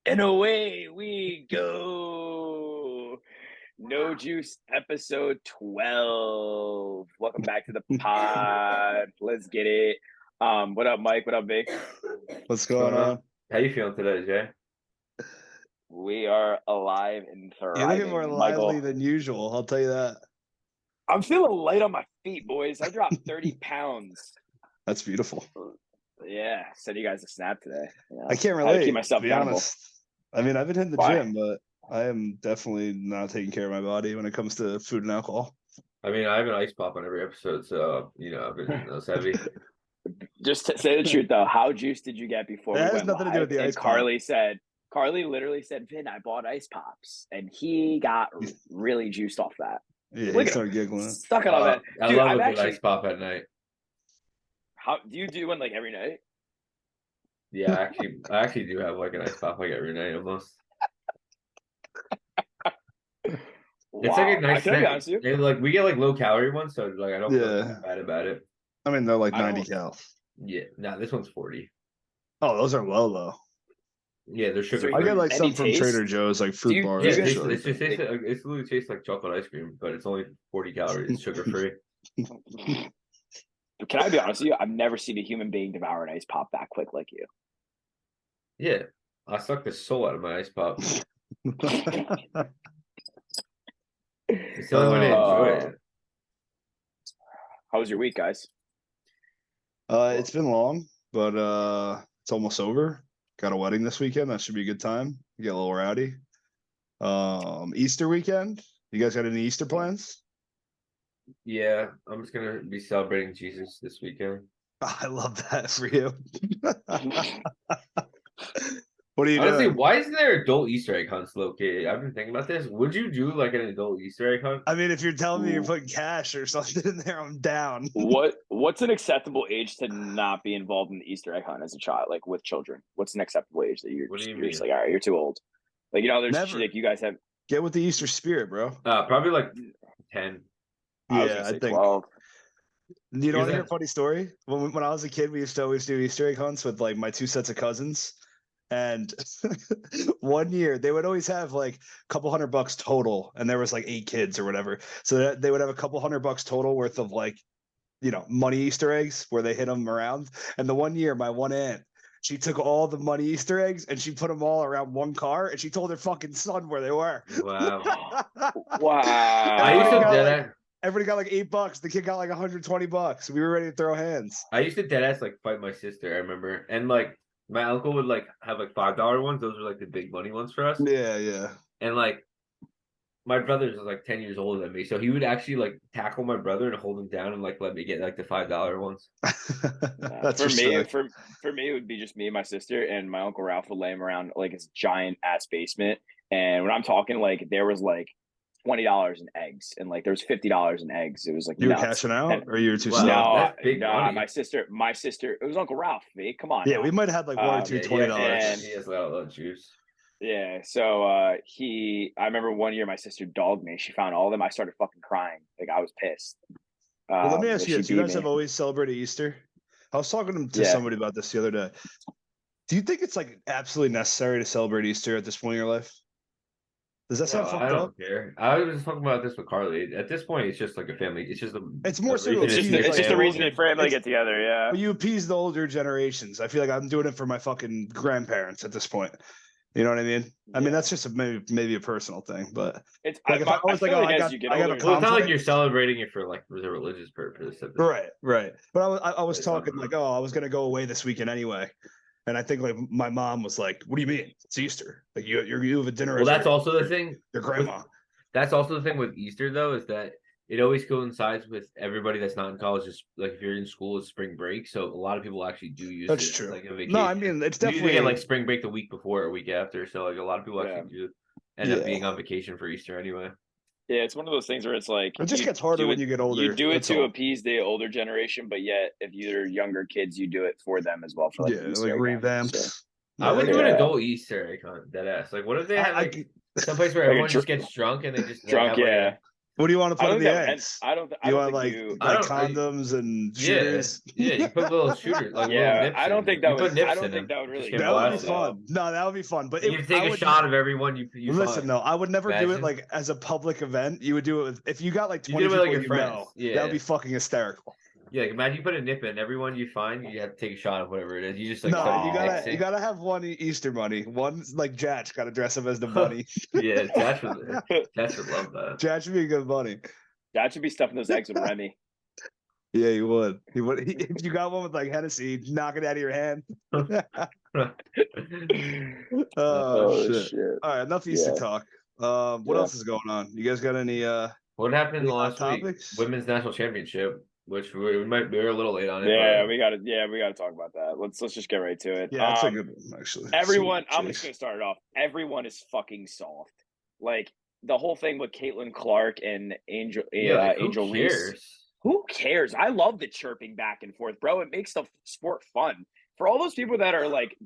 And away we go. No Juice episode 12. Welcome back to the pod. Let's get it. What up, Mike? What up, Vic? What's What's going going on? on? How you feeling today, Jay? We are alive and You're looking more thriving. lively Michael, than usual, I'll tell you that. I'm feeling light on my feet, boys. I dropped 30 pounds. That's beautiful. Yeah, send you guys a snap today. I can't How to keep relate, myself to be accountable. honest. I mean, I've been hitting the Why? gym, but I am definitely not taking care of my body when it comes to food and alcohol. I mean, I have an ice pop on every episode, so I've been hitting those heavy. Just to say the truth, though, how juiced did you get before That we has went nothing to do live? with the And ice pop. Carly literally said, Vin, I bought ice pops. And he got really juiced off that. Yeah, Look he at started giggling. Stuck it on that. I Dude, love I've a good actually, ice pop at night. how do you do one like every night? Yeah, I actually do have like an ice pop like every night almost. It's like a nice Can I be snack. honest with you? And, like we get like low calorie ones, so like I don't feel Yeah. bad about it. I mean, they're like I 90 don't- cal. Yeah, this one's 40. Oh, those are low. Yeah, they're sugar there I free. get like Any some from taste? Trader Joe's, like fruit you- bars Yeah, you and guys- shit. it literally tastes like chocolate ice cream, but it's only 40 calories. It's sugar free. Can I be honest with you? I've never seen a human being devour an ice pop that quick like you. Yeah, I suck the soul out of my ice pop. It's the only way to enjoy it. How was your week, guys? It's been long, but it's almost over. Got a wedding this weekend. That should be a good time. Get a little rowdy. Easter weekend. You guys got any Easter plans? Yeah, I'm just gonna be celebrating Jesus this weekend. I love that for you. What are you Honestly, doing? why isn't there adult Easter egg hunts located? I've been thinking about this. Would you do like an adult Easter egg hunt? I mean, if you're telling me you're Ooh. putting cash or something in there, I'm down. What's an acceptable age to not be involved in the Easter egg hunt as a child, like with children? What's an acceptable age that you're What do you you're just mean? like, all right, you're too old? Like, there's Never. like you guys have. Get with the Easter spirit, bro. Probably like 10. I was Yeah, gonna I say think. 12. You know, want to hear a that- funny story? When I was a kid, we used to always do Easter egg hunts with like my two sets of cousins. And one year they would always have like a couple $100 total, and there was like 8 kids or whatever. So they would have a couple $100 total worth of like, money Easter eggs where they hit them around. And the one year, my one aunt, she took all the money Easter eggs and she put them all around one car, and she told her fucking son where they were. Wow. Wow. I used to got dead like- ass. Everybody got like $8. The kid got like $120. We were ready to throw hands. I used to dead ass like fight my sister. I remember, and like my uncle would like have like $5 ones. Those were like the big money ones for us. Yeah. And like my brother's like 10 years older than me, so he would actually like tackle my brother and hold him down and like let me get like the $5 ones. That's for me. respect. For me, it would be just me and my sister, and my uncle Ralph would lay him around like his giant ass basement. And when I'm talking, like there was like $20 in eggs, and like there was $50 in eggs. It was like You were nuts. cashing out, or you were too Wow. slow? No, That's big money. my sister. It was Uncle Ralph. Vic, come on. Yeah, now. we might have had like one or two Yeah, $20. and- he has a lot of juice. Yeah, so I remember one year my sister dogged me. She found all of them. I started fucking crying. Like I was pissed. Well, let me but ask you she this: you beat guys me. have always celebrated Easter? I was talking to Yeah. somebody about this the other day. Do you think it's like absolutely necessary to celebrate Easter at this point in your life? Does that sound I fucked up? don't care. I was just talking about this with Carly. At this point, it's just like a family. It's just a. It's more so to reason appease, your It's just a family. reason for family to get together. Yeah. But you appease the older generations. I feel like I'm doing it for my fucking grandparents at this point. You know what I mean? I mean, Yeah. that's just maybe a personal thing, but It's like if I was like, feel oh, like I as you get got a older, Well, it's not like conflict. you're celebrating it for like the religious purpose. Right. But I was It's talking not- like, oh, I was gonna go away this weekend anyway. And I think like my mom was like, "What do you mean? It's Easter. Like you have a dinner." Well, with that's your- also the thing. your grandma. That's also the thing with Easter, though, is that it always coincides with everybody that's not in college. Just like if you're in school, it's spring break, so a lot of people actually do use That's it as, true. like a vacation. No, I mean it's You usually definitely get like spring break the week before or week after, so like a lot of people Yeah. actually do end up Yeah. being on vacation for Easter anyway. Yeah, it's one of those things where it's like it just you gets harder do when it- you get older. You do it that's to all. appease the older generation, but yet if you're younger kids, you do it for them as well. For like Yeah, the Easter like egg hunt, revamps. so. I would do an Yeah. adult Easter egg hunt, dead ass. Like, what if they had I- like some place where Like a everyone just gets drunk and they just Drunk, have, like, yeah. What do you want to I put don't in think the that would eggs? I don't You want think like you. I like don't- I- condoms and Yeah, shooters? yeah. You put little shooters, like little Yeah, nips. I don't in think them. that You would. put nips I don't in think them. that would really. Just get That would be blasted. fun. No, that would be fun. But And you take I a would shot of everyone you listen. find. No, I would never do it Imagine. like as a public event. You would do it with if you got like You 20 do it with, like, people your you friends. know. Yeah. That would be fucking hysterical. Yeah, like, imagine you put a nip in everyone you find. You have to take a shot of whatever it is. You just like No, start you gotta mixing. you gotta have one Easter bunny. One's like Jatch got to dress up as the bunny. Yeah, Josh would love that. Jatch would be a good bunny. That should be stuffing those eggs with Remy. Yeah, he would. He would. If you got one with like Hennessy, he'd knock it out of your hand. Oh, shit. All right, enough Easter Yeah. talk. What Yeah. else is going on? You guys got any What happened Any last hot week? topics? Women's national championship, which we were a little late on it. Yeah, but we gotta talk about that. Let's just get right to it. Yeah, that's a good one, actually. Everyone, Sweet I'm just chase. gonna start it off. Everyone is fucking soft. Like the whole thing with Caitlin Clark and Angel like, who Angel Reese. cares? Who cares? I love the chirping back and forth, bro. It makes the sport fun. For all those people that are like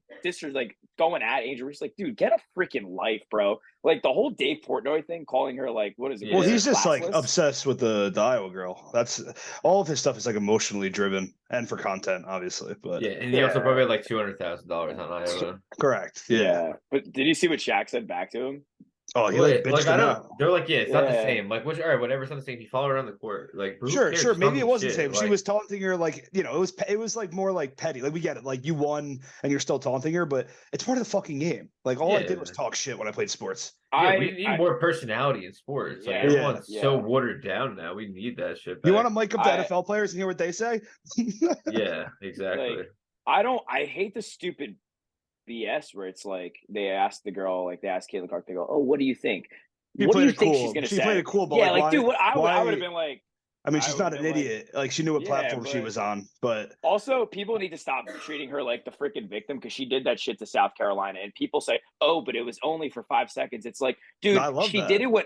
like going at Angel Reese, like, dude, get a freaking life, bro. Like the whole Dave Portnoy thing, calling her like, what is it? Yeah. Well, what is he's it, just like classless? obsessed with the Iowa girl. That's all of his stuff is like emotionally driven and for content, obviously. But Yeah, and he also Yeah. probably had like $200,000 on Iowa. correct. Yeah. But did you see what Shaq said back to him? Oh, he Like, bitched I him don't. out. They're like, yeah, it's not the Yeah. same. Like, which, all right, whatever, it's not the same. He followed her around the court. Like, who Sure, cares? sure. Just Maybe it talking wasn't the shit. same. She Like, was taunting her like, it was like more like petty. Like we get it. Like you won and you're still taunting her, but it's part of the fucking game. Like all I did Yeah. was talk shit when I played sports. Yeah, we need more personality in sports. Like, Yeah. everyone's Yeah. so watered down now. We need that shit. You back. want to mic up the I- NFL players and hear what they say? Yeah, exactly. I hate the stupid BS where it's like they ask the girl, like they ask Caitlin Clark, they go, "Oh, what do you think? She What do played you it think cool. she's gonna She say?" played it cool, but yeah, like, like, dude, why- I would why- have been like. I mean, I she's would've not an been like- idiot. Like she knew what Yeah, platform she but- was on, but Also, people need to stop treating her like the freaking victim because she did that shit to South Carolina, and people say, "Oh, but it was only for 5 seconds." It's like, dude, I love she that. did it when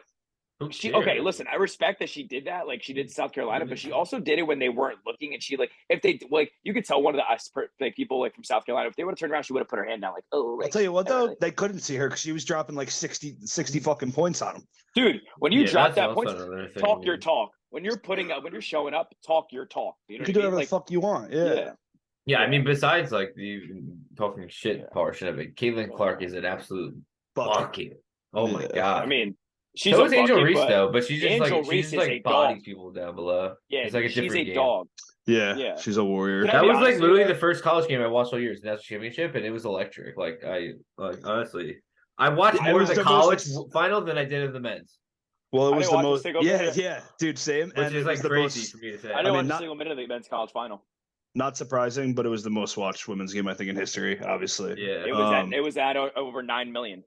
Who she. cares? Okay, listen, I respect that she did that, like she did to South Carolina, but she also did it when they weren't looking, and she like, if they like, you could tell one of the like people like from South Carolina, if they would have turned around, she would have put her hand down, like, "Oh." I'll Like, tell you what though, like- they couldn't see her because she was dropping like 60 fucking points on them. dude, when you Yeah, drop that's that also point, another thing. talk your talk. When you're putting up, when you're showing up, talk your talk. You know You can what do I mean? whatever Like, the fuck you want. Yeah. Yeah, I Yeah. mean, besides like the talking shit Yeah. portion of it, Caitlin Clark is an absolute Bucket. bucket. Oh my Yeah. god. I mean, she's so a is Angel bucket, Reese but though, but she's just Angel like Reese she's is like a bodies dog. people down below. Yeah, It's like a she's different a game. dog. Yeah. Yeah. She's a warrior. Can I That be was like honest with literally you? the first college game I watched all year, is the national championship, and it was electric. Like honestly, I watched I more of was the the most college final than I did of the men's, Well, it I was didn't the watch a most. single Yeah, minute. yeah, dude, same. which and is it like was the crazy most, for me to say. I didn't mean, watch not- a single minute of the men's college final. not surprising, but it was the most watched women's game I think in history. Obviously, Yeah, It was at over 9 million.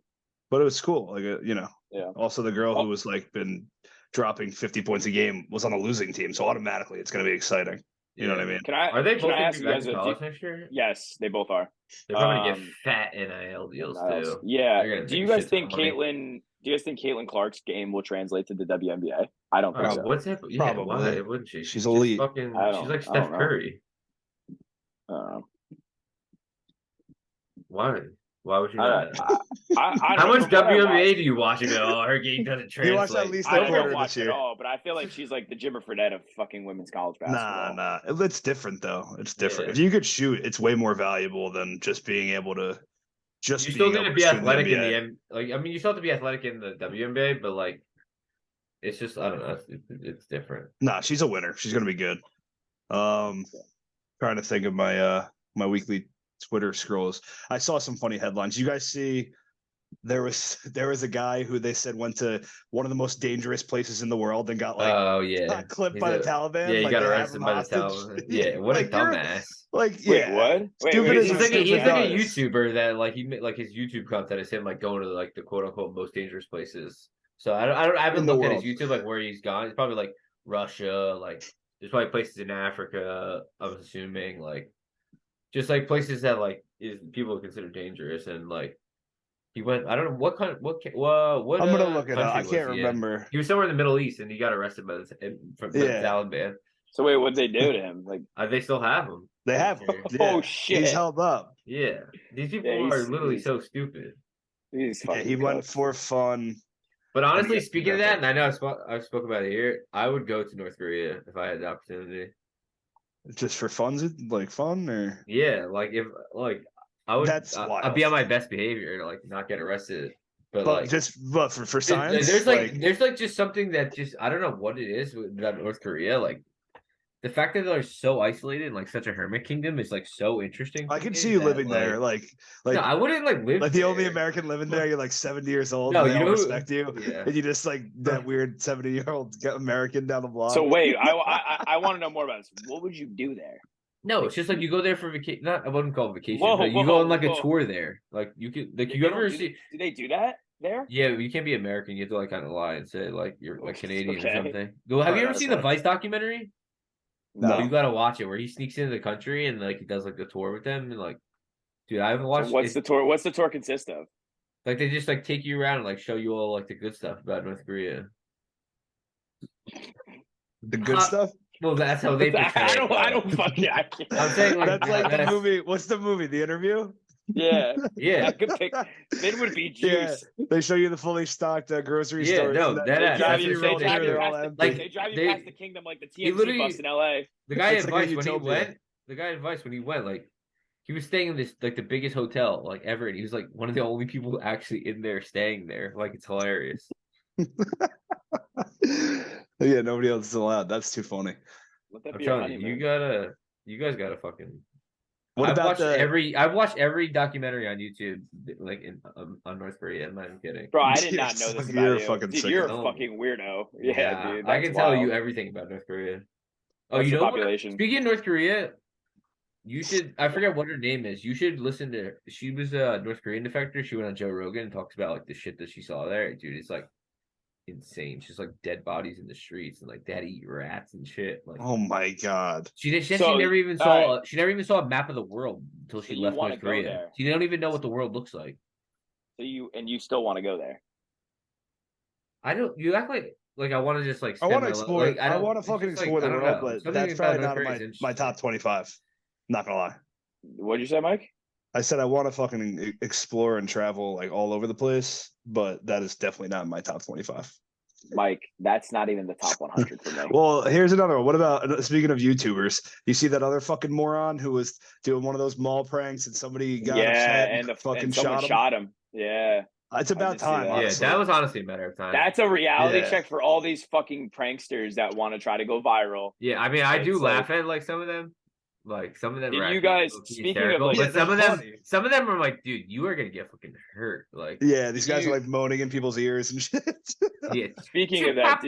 but it was cool. Like Yeah. Also, the girl Oh. who was like been dropping 50 points a game was on the losing team, so automatically it's going to be exciting. You know what I mean? Are Are they can both I going ask to you be back guys? in college next year? Yes, they both are. They're probably gonna get Um, fat NIL deals too. Yeah. They're gonna Do make you a guys shit ton think of money. Caitlin? Do you guys think Caitlin Clark's game will translate to the WNBA? I don't think so. What's that? Yeah, Probably. why wouldn't she? She's just elite. Fucking, I she's don't- like I Steph don't know. Curry. Uh, Why? Why would you know I, that? I How don't much know, from what I WNBA watched- do you watch and go, oh, her game doesn't translate? You watched at least I a don't quarter watch this it year. at all, but I feel like she's like the Jimmer Fredette of fucking women's college basketball. Nah. It's different though. It's different. Yeah. If you could shoot, it's way more valuable than just being able to. Just You still being need to able be shoot in athletic in NBA. the M. Like, I mean, you still have to be athletic in the WNBA, but like, it's just I don't know. It's different. Nah, she's a winner. She's gonna be good. Trying to think of my weekly Twitter scrolls. I saw some funny headlines. You guys see there was a guy who they said went to one of the most dangerous places in the world and got Oh yeah, got clipped He's by a- the Taliban. Yeah, he like, got they have arrested him by the hostage. Taliban. Yeah, what a like, you're- dumbass. Like, Wait, yeah. what? Wait, Stupid wait, as He's a like a, stupid he's like a guy. YouTuber that like he like his YouTube content is him like going to like the quote unquote most dangerous places. So I haven't In the looked at his world. YouTube like where he's gone. It's probably like Russia, like there's probably places in Africa. I was assuming like just like places that like is people consider dangerous and like he went. I don't know what kind what I'm gonna look it up. I country can't was he in? remember. He was somewhere in the Middle East and he got arrested by the Yeah. Taliban. So wait, what'd they do to him? Like, They still have him. They have him. Oh, Yeah. shit. He's held up. Yeah, these people Yeah, are he's- literally he's- so stupid. he's Yeah, fucking he went cooked. for fun. But honestly, get speaking of that that, and I know I've spoke about it here, I would go to North Korea if I had the opportunity. Just for fun, like fun or Yeah, like if like I would, that's I'd be wild. on my best behavior to like not get arrested. But But like, for science, there's like just something that just I don't know what it is about North Korea. Like the fact that they're so isolated and like such a hermit kingdom is like so interesting I to can me see you that, living there, no, I wouldn't like live like the only there. American living there. You're like 70 years old. No, They you all know, respect you, yeah. and you just like that weird 70-year-old American down the block. So wait, I want to know more about this. What would you do there? No, it's just like you go there for vacation. Not I wouldn't call it vacation, Whoa, but you go on whoa, like a whoa. tour there. Like you could, like They you ever don't see? do they do that there? Yeah, you can't be American. You have to like kind of lie and say like you're like Canadian or Okay. something. Go. Have you ever Alright, seen the okay. Vice documentary? No. Oh, you gotta watch it where he sneaks into the country and like he does like the tour with them and like, dude, I haven't So watched. what's the tour? What's the tour consist of? Like they just like take you around and like show you all like the good stuff about North Korea. The good stuff. Well, that's how they portray I it, don't. though. I don't fucking. I can't. I'm saying like That's like the that's- movie. What's the movie? The Interview. Yeah, Yeah, I could pick. Then would be Yeah, juice. they show you the fully stocked grocery Yeah, stores. no, and that- They that's drive what you. they They say drive they you do. past Like, the. Like, They drive you they- past the kingdom like the he TMZ literally- bus in LA. the guy It's like a advised when he utopia. went. The guy advised when he went like. He was staying in this like the biggest hotel like ever, and he was like one of the only people actually in there staying there. Like it's hilarious. Yeah, nobody else is allowed. That's too funny. Let that I'm be your telling you, honeymoon. you guys gotta fucking. What I've about watched I've watched every documentary on YouTube like on North Korea. I'm not even kidding. Bro, I did You're not know this fucking- about you're you. fucking Dude, sick you're of a it. fucking weirdo. Yeah, dude. I That's can tell you wild. everything about North Korea. Oh, What's you the know what? population? Speaking of North Korea, you should. I forget what her name is. You should listen to her. She was a North Korean defector. She went on Joe Rogan and talks about like the shit that she saw there. Dude, it's like insane. She's like dead bodies in the streets and like dad eat rats and shit. Like, Oh my god. she So, never even saw. She never even saw a map of the world until she So you left wanna North go Korea. there? She don't even know what the world looks like. So you still want to go there? I don't. You act like I want to just like. I want to spend explore. like, I want to it's fucking just, like, explore the I don't world, know. but Something that's about probably North not in Korea is my top interesting. 25. Not gonna lie. What'd you say, Mike? I said I want to fucking explore and travel like all over the place, but that is definitely not in my top 25. Mike, that's not even the top 100 for me. Well, here's another one. What about speaking of YouTubers? You see that other fucking moron who was doing one of those mall pranks and somebody got upset and fucking someone shot him? shot him. Yeah. It's about did see time. that. Yeah, Honestly. that was honestly a matter of time. That's a reality Yeah. check for all these fucking pranksters that want to try to go viral. Yeah, I mean, I do It's laugh like- at like some of them. Like some of them. Did are you actually guys- low-key speaking of, hysterical, like- Yeah, but some of they're them, funny. some of them are like, dude, you are gonna get fucking hurt. Like, Yeah, these guys You- are like moaning in people's ears and shit. yeah. Speaking of that,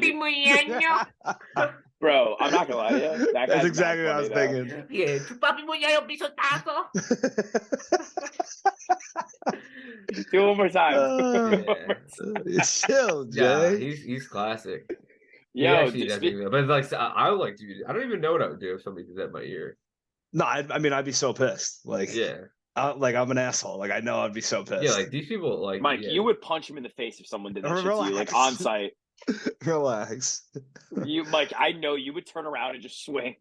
bro, I'm not gonna lie to you. That That's guy's exactly what I was mad funny, thinking. Yeah, tu papi mo yayo pisotazo. though. Do it one more time. Yeah. Chill, Yeah, Jay. he's classic. He Yo, actually dude, does do that. But like, I would like, dude, I don't even know what I would do if somebody did that in my ear. No, I mean, I'd be so pissed. Like, Yeah, like I'm an asshole. Like, I know I'd be so pissed. yeah, like these people, like Mike, yeah. you would punch him in the face if someone did that shit to you, like Relax. on site. Relax, You, Mike, I know you would turn around and just swing.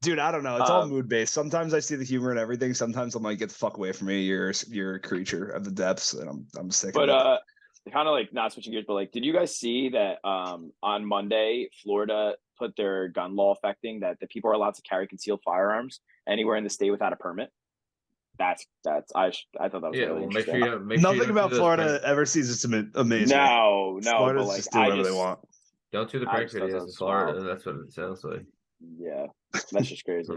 dude. I don't know. It's all Um, mood based. Sometimes I see the humor in everything. Sometimes I'm like, get the fuck away from me. You're a creature of the depths, and I'm sick. But of it. kind of like not switching gears, but like, did you guys see that on Monday, Florida put their gun law affecting that the people are allowed to carry concealed firearms anywhere in the state without a permit? I thought that was Yeah, really well, make sure interesting. you don't. Make sure you Nothing don't about do those Florida pranks. ever sees it's amazing. No, Florida's but like just do whatever they want. Don't do the I prank just thought that videos in was Florida. wild. That's what it sounds like. Yeah, that's just crazy.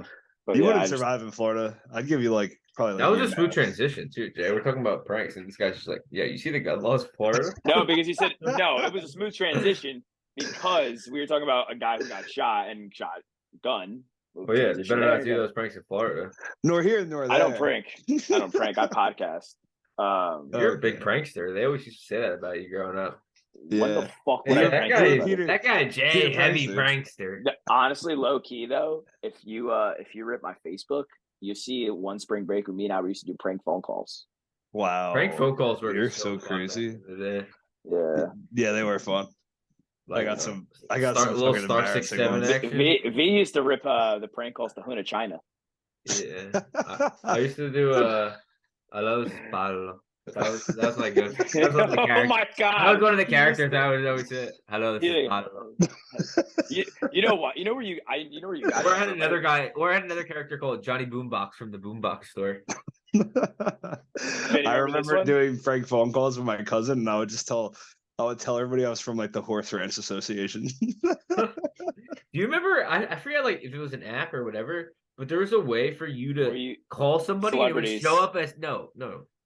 But You yeah, wouldn't I just- survive in Florida. I'd give you like probably. Like That was year a and smooth half. transition too, Jay. We're talking about pranks, and this guy's just like, "Yeah, you see the gun laws in Florida?" No, because you said no. It was a smooth transition because we were talking about a guy who got shot and shot gun. Well, yeah, you Transition better not there. do those pranks in Florida. Nor here nor there. I don't prank. I don't prank. I podcast. You're a big Okay. prankster. They always used to say that about you growing up. When the Yeah. fuck Yeah, would I Like, prank that guy, anybody? Peter- that guy Jay, Peter heavy prankster. prankster. Honestly, low key though, if you rip my Facebook, you see one spring break with me and I we used to do prank phone calls. Wow. Prank phone calls were You're just so fun back crazy. in the day. Yeah. Yeah, they were fun. Like, got some- I got star, some little fucking star embarrassing 6-7 ones. action. V used to rip the prank calls to Huna China. Yeah, I used to do I love Pablo. That was my good. That was one of the Oh characters. my That god! was one of the He used characters to- I would always say, "Hello, this is Yeah. Otto." you know what? You know where you got Or I that had from, another right? guy. Or I had another character called Johnny Boombox from the Boombox store. I remember this remember one? doing prank phone calls with my cousin, and I would tell everybody I was from like the Horse Ranch Association. Do you remember? I forget like if it was an app or whatever, but there was a way for you Where to you call somebody and it would celebrities. show up as no.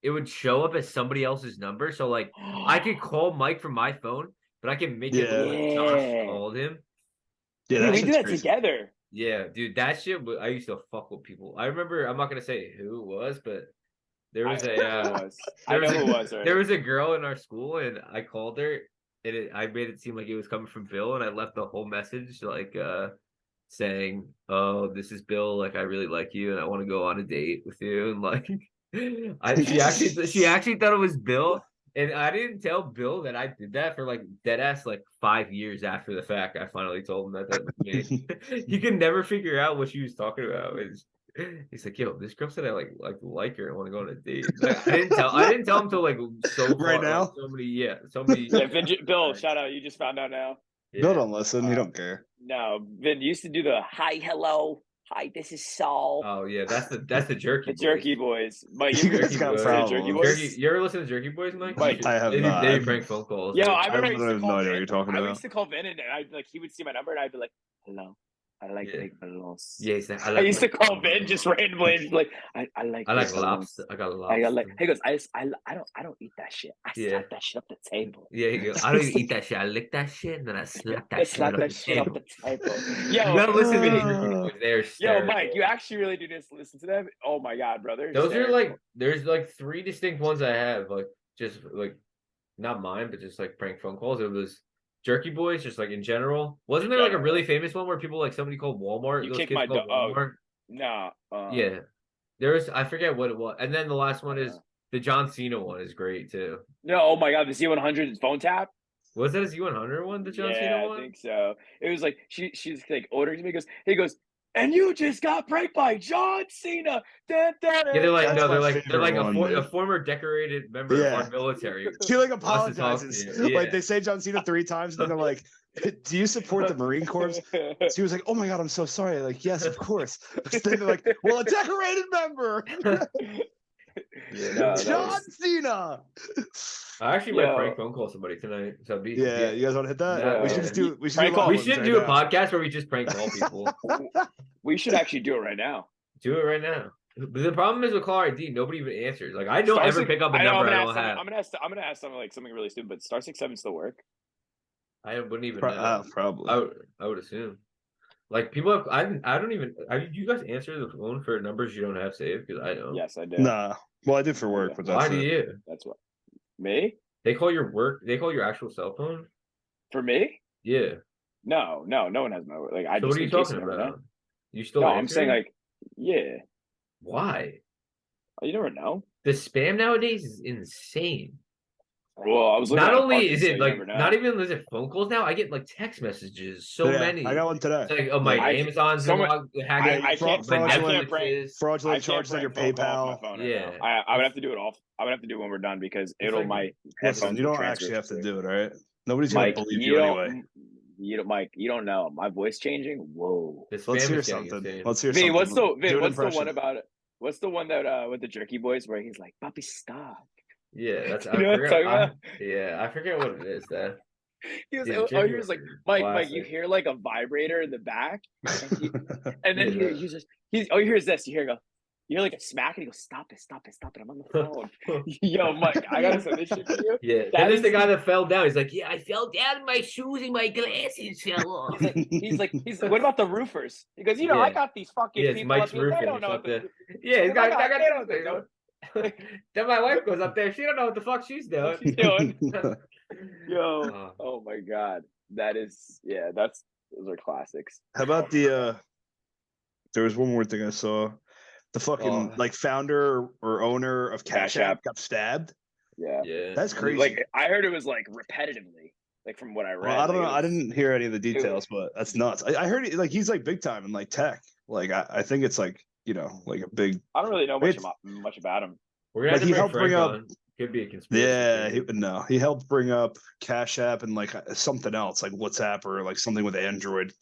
It would show up as somebody else's number. So like I could call Mike from my phone, but I can make it look like Josh Yeah. called him. Yeah, Dude, that we did shit's that crazy. together. Yeah, dude, that shit. I used to fuck with people. I remember. I'm not gonna say who it was, but there was I a. know who it was. I there know was who a- it was. Already. There was a girl in our school, and I called her, and I made it seem like it was coming from Bill, and I left the whole message like saying, "Oh, this is Bill. Like, I really like you, and I want to go on a date with you." And like, she actually thought it was Bill, and I didn't tell Bill that I did that for like dead ass like 5 years after the fact. I finally told him that was me. You can never figure out what she was talking about. He's like, "Yo, this girl said I like her. I want to go on a date." Like, I didn't tell him till like so far, Right now? like, so many. Yeah, Bill, shout out. You just found out now. Bill don't listen. He don't care. No, Vin used to do the hi, hello, hi. This is Saul. Oh yeah, that's the jerky. The Jerky Boys. Mike, You you guys got ever problems. Jerky Boys? Jerky, you ever listen to Jerky Boys, Mike? Mike, I have They not. do prank phone calls. Yo, dude. I remember I used have to no call idea what Vin. you're talking I about. used to call Vin, and I like he would see my number, and I'd be like, "Hello, I like Yeah. big balloons." Yeah, he's like, I used to call Vin just randomly, and be like, "I like I like big balloons." lobster. I got a lobster. I got like, hey, goes, I don't eat that shit. I Yeah. slap that shit up the table. Yeah, he goes, I don't even eat that shit. I lick that shit and then I slap that I shit slap up that the shit up table. the table. You Yo, gotta listen to Vinny, the Jerky Boys. They're Yo, hysterical. Mike, you actually really do this. Listen to them. Oh my god, brother. Those are Hysterical. like there's like 3 distinct ones I have, like just like not mine, but just like prank phone calls. It was Jerky Boys, just like in general. Wasn't there like a really famous one where people like somebody called Walmart? You Those kick kids my called dog. Walmart? Nah. Yeah. There was I forget what it was. And then the last one is Yeah. the John Cena one is great too. No, oh my god, the Z100 phone tap. Was that a Z100 one, the John Yeah, Cena I one? think so. It was like she's like ordering to me. He goes, and you just got pranked by John Cena. Yeah, they're like That's no, my they're like favorite one, a dude. former decorated member Yeah. of our military. She like Wants to talk to apologizes. you. Yeah. Like they say John Cena 3 times, and then they're like, "Do you support the Marine Corps?" She was like, "Oh my god, I'm so sorry." Like, yes, of course. Then they're like, "Well, a decorated member, Yeah, No, that John was- Cena." I actually might Yo. prank phone call somebody tonight. So Yeah, you guys want to hit that? Yeah. We should just do. We should Prank do, call. we live should ones do a right now. podcast where we just prank call people. We should actually do it right now. Do it right now. But the problem is with caller ID, nobody even answers. Like I don't Star ever six- pick up a I know, number I I'm don't gonna have. ask I'm gonna ask something like something really stupid, but star 67 still work. I wouldn't even Pro- know. probably. I would assume. Like people have. I don't even. You guys answer the phone for numbers you don't have saved? Because I don't. Yes, I do. Nah. Well, I do for work, but Why that's do it. you? That's what. Me? They call your work. They call your actual cell phone. For me? Yeah. No one has my like. I So just what are you in case talking never know. about? You still? No, I'm saying answering? like, yeah. Why? You never know. The spam nowadays is insane. Well, I was looking Not at a only puppy, is so it you like never know. not even is it phone calls now. I get like text messages. So Yeah, many. I got one today. It's like, oh my I- Amazon's someone- hacking. I can't- my I can't Netflix prank- is- Fraudulent I can't charges on your prank phone call off PayPal. my phone right Yeah. now. I would have to do it off. I would have to do it when we're done because it'll like- my Listen, headphones you will don't transfer actually have to through. do it, all right? Nobody's gonna Mike, believe you you don't. anyway. Mike, you don't know my voice changing. Whoa. The spam Let's hear is getting something. insane. Let's hear Vin, something. what's the Do Vin, an what's the impression. one about it? What's the one that with the Jerky Boys where he's like, "Puppy, stop." Yeah, that's You know what I'm talking about? I forget what it is. That He was, Yeah, oh, Jerky he was like, Boys are Mike, you classic. hear like a vibrator in the back, and then Yeah. you hears this. You hear like a smack, and he goes, "Stop it! I'm on the phone." Yo, Mike, I gotta send this shit to you. Yeah, That and there's the is- guy that fell down. He's like, yeah, I fell down in my shoes and my glasses fell off. He's like, what about the roofers? He goes, I Yeah. got these fucking Yeah, it's people Mike's up here. They roofing don't or know what something. the- Yeah, he's They got, don't know what they're doing. Then my wife goes up there. She don't know what the fuck she's doing. She's doing. Yo, Oh, oh my god, those are classics. How about the there was one more thing I saw. The fucking Oh. like founder or owner of Cash Cash App. App got stabbed. Yeah, yeah, That's crazy. like I heard it was like repetitively, like from what I read. Well, I don't like, know. it I was- didn't hear any of the details, but that's nuts. I heard it, like he's like big time in like tech. Like I think it's like like a big. I don't really know It's- much about him. We're gonna Like, have he to helped bring bring Frank up- on Could be a conspiracy. Yeah, theory. he helped bring up Cash App and like something else, like WhatsApp or like something with Android.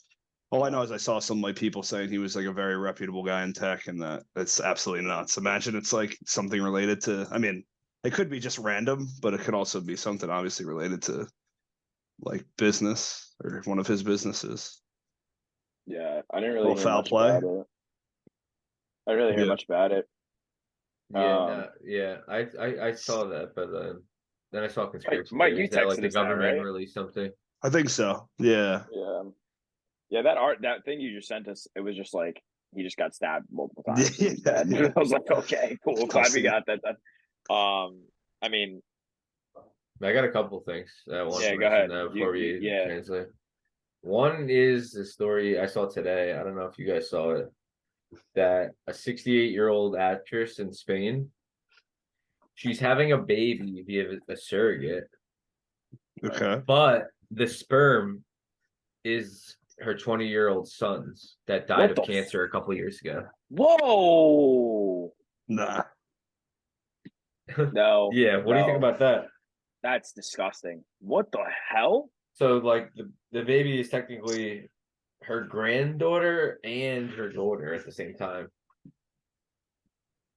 All I know is I saw some like people saying he was like a very reputable guy in tech, and that's absolutely nuts. Imagine it's like something related to. I mean, it could be just random, but it could also be something obviously related to like business or one of his businesses. Yeah, I didn't really Little hear foul much play. about it. I didn't really hear Yeah. much about it. Yeah, I saw that, but then I saw conspiracy Mike, you theories that like texted the us that, government right? released something. I think so. Yeah. Yeah. Yeah, that thing you just sent us, it was just like he just got stabbed multiple times. Yeah. And he's dead. I was like, okay, cool. Glad we Tough got that done. I mean, I got a couple things that I want yeah, to go ahead. mention before we Yeah. translate. One is the story I saw today. I don't know if you guys saw it. That a 68-year-old actress in Spain, she's having a baby via a surrogate, Okay. but the sperm is her 20-year-old son's that died of cancer a couple years ago. Whoa. Nah. No. Yeah, what do you think about that? That's disgusting. What the hell? So like the baby is technically her granddaughter and her daughter at the same time.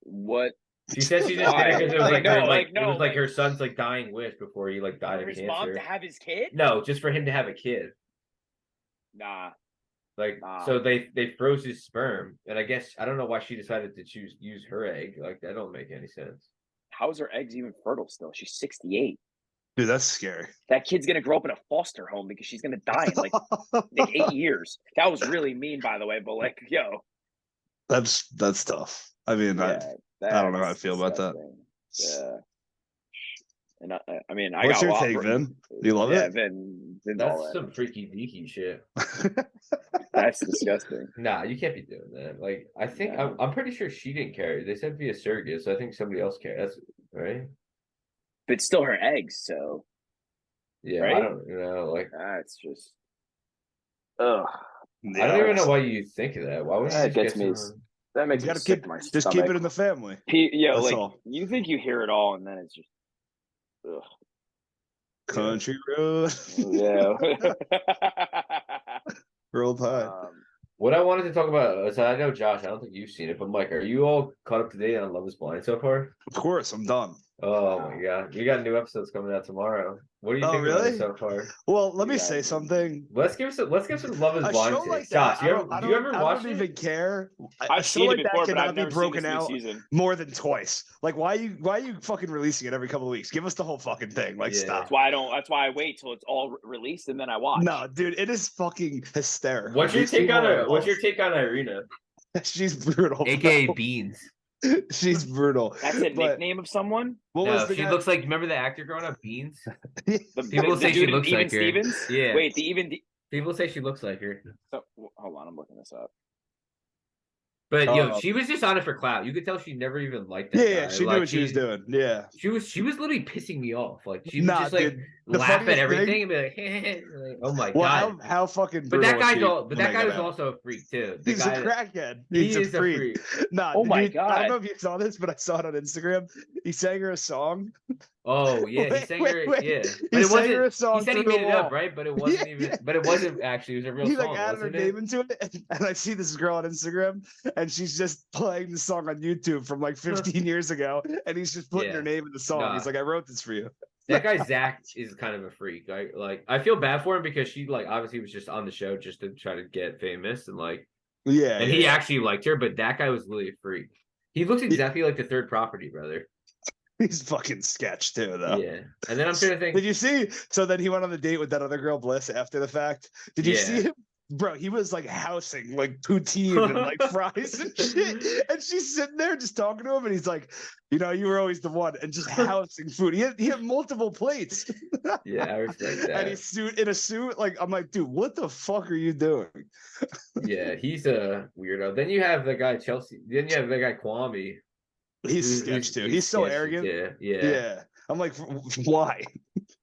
What? She said she just did it because it was Like, it was like her son's like dying wish before he like died for of his cancer. mom to have his kid? No, just for him to have a kid. Nah. Like Nah. so they froze his sperm, and I guess I don't know why she decided to use her egg. Like that don't make any sense. How's her eggs even fertile still? She's 68. Dude, that's scary. That kid's gonna grow up in a foster home because she's gonna die in like 8 years. That was really mean, by the way, but like, yo. That's tough. I mean, Yeah, I don't know how I feel about that. Yeah. And I mean, What's your take, Vin? Do you love it? Vin's That's all some freaky deaky shit. That's disgusting. Nah, you can't be doing that. Like, I think Yeah. I'm pretty sure she didn't carry. They said via surrogate, so I think somebody else carried. That's right. But it's still her eggs, so Yeah, right? I don't know. Like, that's just. Ugh. I don't even know why you think of that. Why would you That just gets get me. someone... That makes You me gotta sick keep to my just stomach. keep it in the family. Yeah, That's like all. you think you hear it all, and then it's just. Ugh. Country road. Yeah. Roll Tide. What I wanted to talk about, so I know Josh, I don't think you've seen it, but Mike, are you all caught up to date on Love Is Blind so far? Of course, I'm done. Oh my god, we got new episodes coming out tomorrow. What do you Oh, think about it really? so far? Well, let me Yeah. say something. Let's give some Love Is A Blind show takes. like Josh, that, do you ever I watch don't it? even care. A I've show seen like it that before, but cannot I've be never seen broken this new out season. more than twice. Like, why are you fucking releasing it every couple of weeks? Give us the whole fucking thing. Like, Yeah. stop. That's why I wait till it's all released and then I watch. No, dude, it is fucking hysterical. What's your These take people on are her? What's your love. take on Irina? She's brutal. AKA bro. Beans. She's brutal. That's a But nickname of someone. what No, was the she guy? looks like, remember the actor growing up, Beans? People say she looks like her. Stevens. Yeah. Wait, the even. People say she looks like her. So, hold on, I'm looking this up. But she was just on it for clout. You could tell she never even liked that Yeah, guy. she knew what she was doing. Yeah. She was literally pissing me off. Like she would Nah, just like dude, the laugh at funniest everything and be like, like, oh my Well, god. how fucking But brutal that was guy's she all, but when that they guy got was out? also a freak too. The He's guy, a crackhead. He He's is a freak. Nah, Oh my I God. don't know if you saw this, but I saw it on Instagram. He sang her a song. Oh yeah, he sang her. Wait. Yeah, He but it sang her a wasn't. song He said he through made the it up, wall. right? But it wasn't even. Yeah. But it wasn't actually. It was a real He song, like added her wasn't name it? into it, and I see this girl on Instagram, and she's just playing the song on YouTube from like 15 years ago, and he's just putting Yeah. her name in the song. Nah. He's like, "I wrote this for you." That guy Zach is kind of a freak. I feel bad for him because she like obviously was just on the show just to try to get famous and like Yeah, and he actually liked her, but that guy was really a freak. He looks exactly like the Third Property brother. he's fucking sketch too, though. Yeah, and then I'm trying to think. Did you see? So then he went on the date with that other girl, Bliss, after the fact. Did you see him? Bro, he was like housing like poutine and like fries and shit. And she's sitting there just talking to him, and he's like, you know, you were always the one, and just housing food. He had multiple plates. Yeah, I respect that. And he's in a suit. Like, I'm like, dude, what the fuck are you doing? Yeah, he's a weirdo. Then you have the guy Chelsea. Then you have the guy Kwame. He's sketch too. He's so sketchy, arrogant. Yeah. I'm like, why?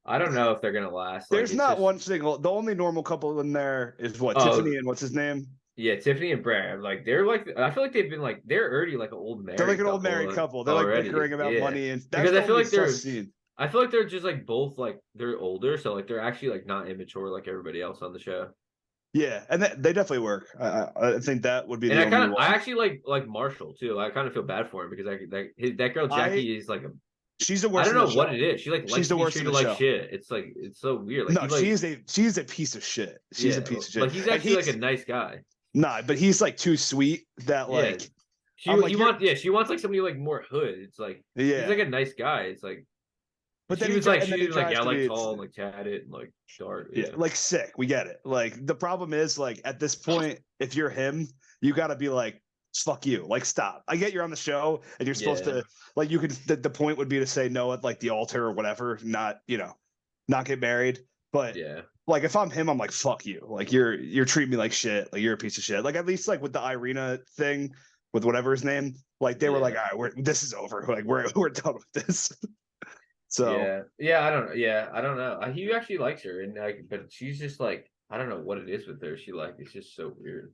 I don't know if they're gonna last. There's like, not just... one single. The only normal couple in there is what Oh. Tiffany and what's his name. Yeah, Tiffany and Brad, like they're like I feel like they've been like they're already like an old married They're like an couple old married couple. They're like already. bickering about Yeah, money, and that's because the I feel only like sus scene. I feel like they're just like both like they're older, so like they're actually like not immature like everybody else on the show. Yeah, and they definitely work. I think that would be And the only I one. actually like Marshall too. I kind of feel bad for him because that girl Jackie is like She's the I worst. don't know what it is. She like She's likes the to be worst in treated the like show. shit. It's like it's so weird. Like No, he like she's a piece of shit. She's a piece of shit. Like he's actually like a nice guy. Nah, but he's like too sweet that like she wants like somebody like more hood. It's like he's like a nice guy. It's like but she then was like she was like yeah, like tall and like tatted and like dark. Yeah, like sick. We get it. Like the problem is like at this point, if you're him, you gotta be like, fuck you. Like stop. I get you're on the show and you're supposed to like you could the point would be to say no at like the altar or whatever, not not get married. But like if I'm him, I'm like, fuck you. Like you're treating me like shit. Like you're a piece of shit. Like at least like with the Irina thing, with whatever his name, like they were like, all right, this is over. Like we're done with this. So I don't know. I don't know. He actually likes her, and like, but she's just like I don't know what it is with her. She like it's just so weird.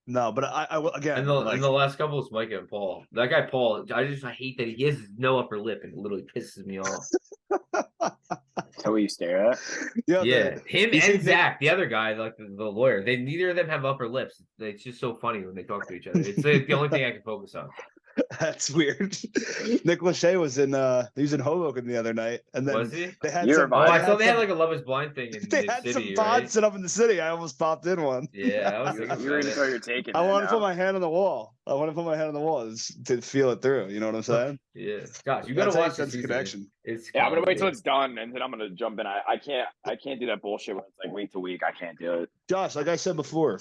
No, but I again. And the last couple is Micah and Paul. That guy Paul, I hate that he has no upper lip and it literally pisses me off. That's how you stare at. Yeah, him and Zach, the other guy, like the lawyer. They neither of them have upper lips. It's just so funny when they talk to each other. It's the only thing I can focus on. That's weird. Nick Lachey was in he was in Hoboken the other night, and then they had some. I saw they had like a Love Is Blind thing in they had some pods set up in the city. I almost popped in one. Yeah, I was thinking you're taking. I want to put my hand on the wall. I want to put my hand on the wall to feel it through. You know what I'm saying? Yeah, gosh, you gotta watch this connection. I'm gonna wait till it's done, and then I'm gonna jump in. I can't do that bullshit when it's like week to week. I can't do it. Josh, like I said before.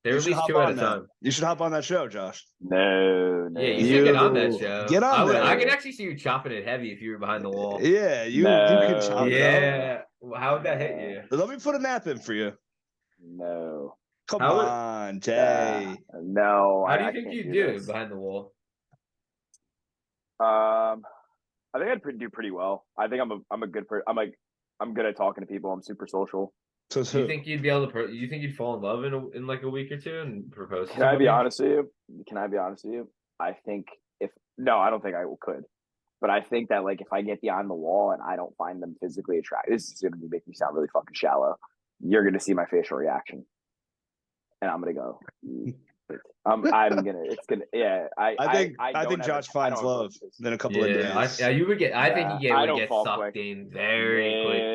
They release 2 at a time. You should hop on that show, Josh. No. Yeah, you should get on that show. Get on there. I could actually see you chopping it heavy if you were behind the wall. Yeah, you can chop it up. Yeah. How would that hit you? Let me put a nap in for you. No. Come on, Jay. No. How do you think you do behind the wall? I think I'd do pretty well. I think I'm a good person. I'm good at talking to people. I'm super social. So you think you'd be able to? You think you'd fall in love in like a week or two and propose? Can I be honest with you? I think I don't think I could, but I think that like if I get beyond the wall and I don't find them physically attractive, this is going to make me sound really fucking shallow. You're going to see my facial reaction, and I'm going to go. I think Josh finds love in a couple of days. You would get. I think you would get sucked in very quickly.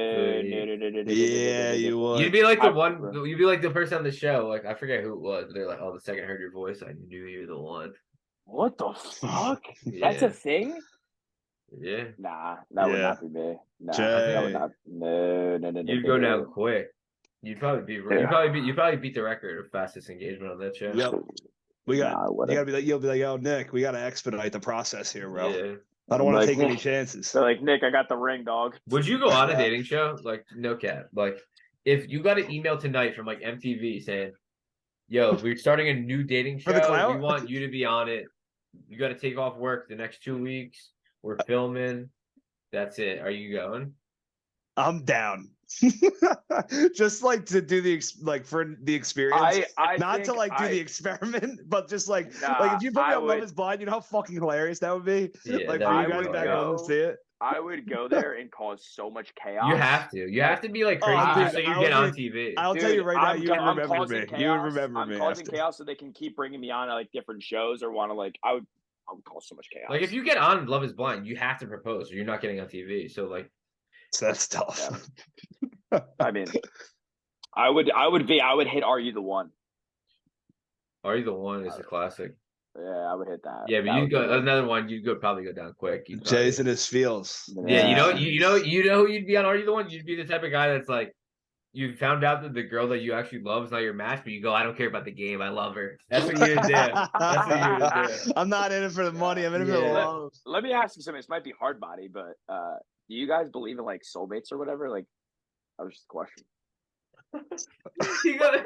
Yeah, you would. You'd be like the one. You'd be like the person on the show. Like I forget who it was. But they're like, "Oh, the second I heard your voice, I knew you were the one." What the fuck? That's a thing. Yeah. Nah, that would not be me. Nah, that would not. No. You'd go down quick. You'd probably beat the record of fastest engagement on that show. Yep. You'll be like, yo, Nick, we gotta expedite the process here, bro. Yeah. I don't want to take any chances. They're like, Nick, I got the ring, dog. Would you go on a dating show? Like, no cap. Like, if you got an email tonight from like MTV saying, yo, we're starting a new dating show. We want you to be on it. You got to take off work the next 2 weeks. We're filming. That's it. Are you going? I'm down. Just like to do for the experience, not to like do the experiment, but just like if you put me on Love Is Blind, you know how fucking hilarious that would be. Yeah, like when you guys back home and see it. I would go there and cause so much chaos. You have to be like crazy so you get on TV. I'll tell you right now, you would remember me. You would remember me. I'm causing chaos so they can keep bringing me on like different shows or want to like. I would cause so much chaos. Like if you get on Love Is Blind, you have to propose or you're not getting on TV. So like. That's tough. Yeah. I mean, I would hit Are You the One? Are You the One is a classic. Yeah, I would hit that. Yeah, but you'd go another one. You'd probably go down quick. Jay's in his feels. Yeah, you know, you'd be on Are You the One? You'd be the type of guy that's like, you found out that the girl that you actually love is not your match, but you go, I don't care about the game. I love her. That's what you would do. That's what you would do. I'm not in it for the money. I'm in it for the love. Let me ask you something. This might be hard body, but do you guys believe in like soulmates or whatever? Like, that was just a question. He goes,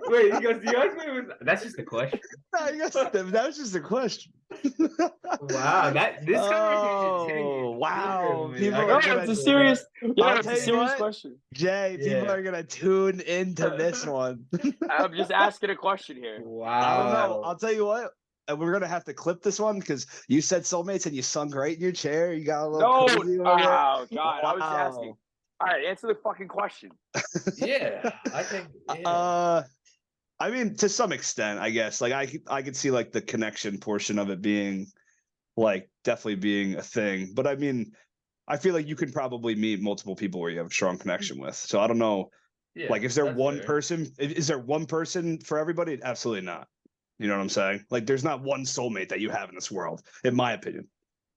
wait, he goes, you ask me that's just a question. No, you guys, that was just a question. Wow, this conversation is hitting Oh, me wow. differently. People I are No, gotta gonna- it's a look serious. up. Yeah, I'll it's tell a you serious what. question. Jay, people Yeah. are gonna tune into this one. I'm just asking a question here. I don't know. Wow. I'll tell you what. We're gonna have to clip this one because you said soulmates and you sunk right in your chair. You got a little No, crazy over there. oh god, I was asking. Wow. All right, answer the fucking question. Yeah, I think. Yeah. I mean, to some extent, I guess. Like, I could see like the connection portion of it being, like, definitely being a thing. But I mean, I feel like you can probably meet multiple people where you have a strong connection with. So I don't know. Yeah, Like, is there that's one fair. person? Is there one person for everybody? Absolutely not. You know what I'm saying? Like, there's not one soulmate that you have in this world, in my opinion.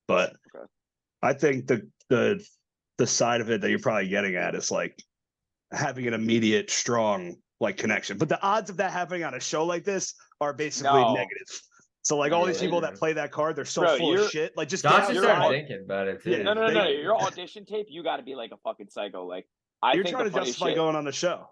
But Okay. I think the side of it that you're probably getting at is like having an immediate, strong like connection. But the odds of that happening on a show like this are basically No. negative. So like all these Yeah, people yeah. that play that card, they're so Bro, full of you're- shit. Like just Josh get just you're started all- thinking about it too. Yeah, No. they- Your audition tape, you got to be like a fucking psycho. Like I You're think trying the to funny justify shit. going on the show.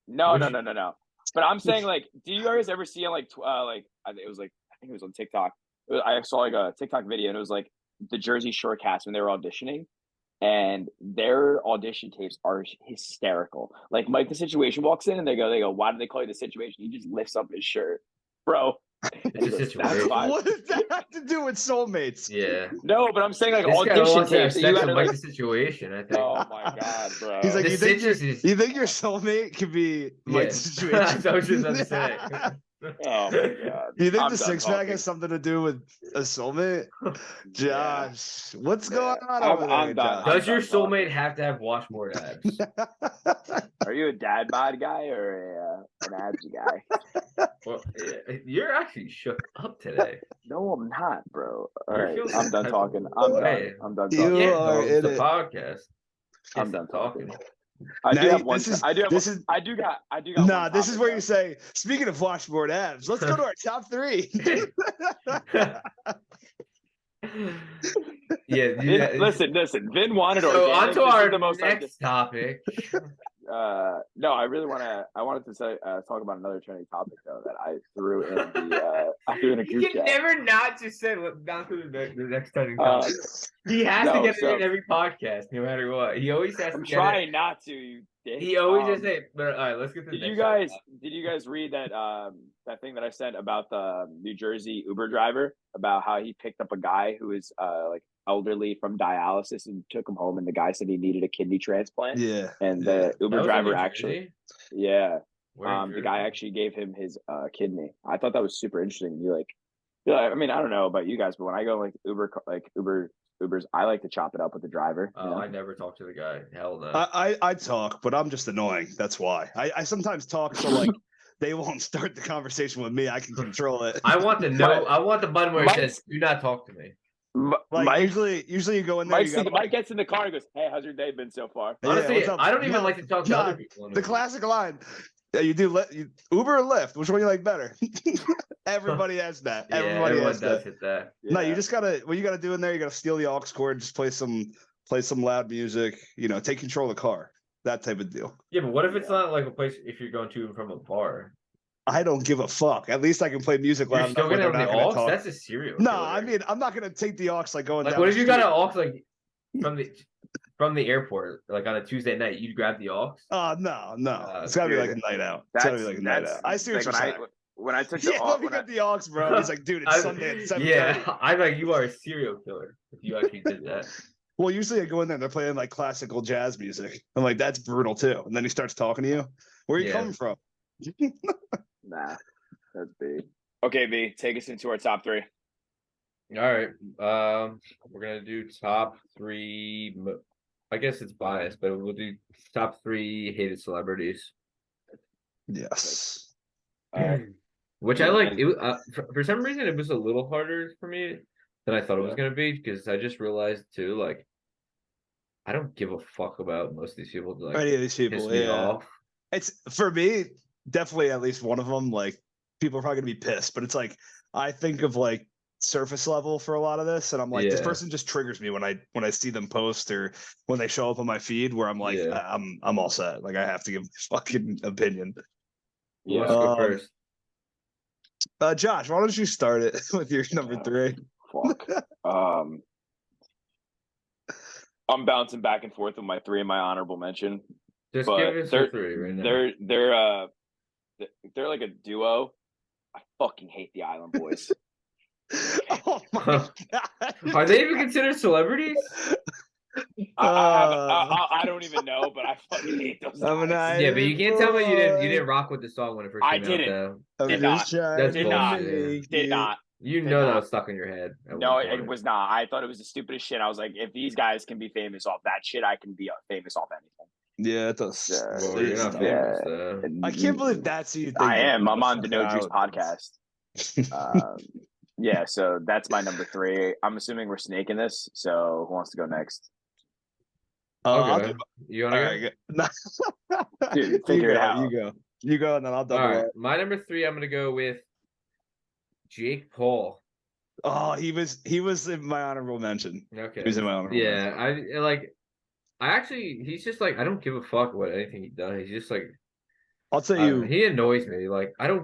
No. Would you- But I'm saying like, do you guys ever see like I think it was on TikTok. I saw like a TikTok video and it was like the Jersey Shore cast when they were auditioning, and their audition tapes are hysterical. Like Mike the Situation walks in and they go, why do they call you the Situation? He just lifts up his shirt, bro. It's a That's situation. fine. What does that have to do with soulmates? Yeah. No, but I'm saying like This guy audition wants to have tapes that you sex gotta with Mike like. the Situation, I think. Oh my god, bro. He's like, The you think, Citrus you think your soulmate could be like Yeah. the situation? That's what I was just about to say. Oh my god. You think I'm the done six pack talking. has something to do with a soulmate? Yeah. Josh, what's Yeah. going on I'm- over there, I'm done. Josh? Does your done talking. soulmate have to have washboard abs? Are you a dad bod guy or an abs guy? Well, yeah, you're actually shook up today. No, I'm not, bro. All You're right, feeling I'm some done type talking. of I'm way. done. I'm done You talking. Can't are talk, it's in a it. podcast. I'm Can't done stop talking. talking. I Now do you- have one. this is- I do have. this is- I do got. Nah, one this is topic, where though. you say, speaking of washboard abs, let's go to our top three. Yeah, Vin, listen. Vin wanted So on organic. to This is our the most next topic. no, I really want to. I wanted to say talk about another trending topic though that I threw in the. I threw in a You group can chat. never not just say down to the next time. Uh, He has no, to get so- it in every podcast, no matter what. He always has I'm to get trying not to. You dick. it. He always just say, but all right, let's get to the Did you next guys? topic. Did you guys read that that thing that I sent about the New Jersey Uber driver about how he picked up a guy who was like elderly from dialysis and took him home, and the guy said he needed a kidney transplant, Yeah. and yeah. the That Uber was in driver New actually, Jersey? yeah, Where in the guy Jersey? actually gave him his kidney. I thought that was super interesting. I mean, I don't know about you guys, but when I go like Ubers, I like to chop it up with the driver. you Oh, know? I never talked to the guy. Hell no. I talk, but I'm just annoying. That's why. I sometimes talk so like they won't start the conversation with me. I can control it. I want to know. I want the button where it Mike- says "Do not talk to me." Like Mike, usually you go in there. Mike, You got, Mike gets in the car and goes, "Hey, how's your day been so far?" Yeah, Honestly, what's up? I don't even No, like to talk to John, other people. the classic line. Yeah, you do Uber or Lyft? Which one you like better? Everybody has that. Yeah, Everybody everyone has does that. hit that. No, Yeah. you just gotta. What you gotta do in there? You gotta steal the aux cord. Just play some loud music. You know, take control of the car. That type of deal. Yeah, but what if it's not like a place if you're going to and from a bar? I don't give a fuck. At least I can play music You're loud still enough where gonna they're have not the gonna aux? talk. That's a serial. No, killer. I mean I'm not gonna take the aux like going like down. what the if you got street. an aux like from the airport, like on a Tuesday night, you'd grab the aux? Oh no. It's gotta be dude, like a night out. It's gotta be like a night out. I see what you're saying. When I took the Yeah, let me get the aux, bro. He's like, dude, it's Sunday at 7:30. Yeah, I'm like, you are a serial killer if you actually did that. Well, usually I go in there and they're playing like classical jazz music. I'm like, that's brutal too. And then he starts talking to you. Where are you Yeah. coming from? Nah, that's big. Okay, B, take us into our top three. All right, we're gonna do top three. I guess it's biased, but we'll do top three hated celebrities. Yes. All right. Which I like. It for some reason it was a little harder for me than I thought it was Yeah. gonna be because I just realized too, like, I don't give a fuck about most of these people. Like, Any of these piss people, me yeah. off. It's for me, definitely at least one of them. Like people are probably gonna be pissed, but it's like I think of like surface level for a lot of this, and I'm like, this Yeah. person just triggers me when I see them post or when they show up on my feed, where I'm like, Yeah. I'm all set. Like I have to give my fucking opinion. Who wants to go first? Josh, why don't you start it with your number 3? Fuck. I'm bouncing back and forth with my 3 and my honorable mention. Just But give us your 3 right now. They're like a duo. I fucking hate the Island Boys. Oh my god! Are they even considered celebrities? I don't even know, but I fucking hate those guys. Yeah, but you can't tell me you didn't rock with the song when it first came I didn't. out, though. Did not. That's Did not. bullshit. Did not. You Did know that not. was stuck in your head. No, it was not. I thought it was the stupidest shit. I was like, if these guys can be famous off that shit, I can be famous off anything. Yeah, it does. Well, you're not famous, though. I can't believe that's you. I am. I'm on the No Juice podcast. Yeah, so that's my number 3. I'm assuming we're snaking this. So who wants to go next? Okay. You want to go? Dude, figure it out. You go, and then I'll double. All right, my number 3. I'm gonna go with Jake Paul. Oh, he was in my honorable mention. Okay. He was in my honorable mention. He's just like, I don't give a fuck what anything he does. He's just like, I'll tell you, he annoys me. Like, I don't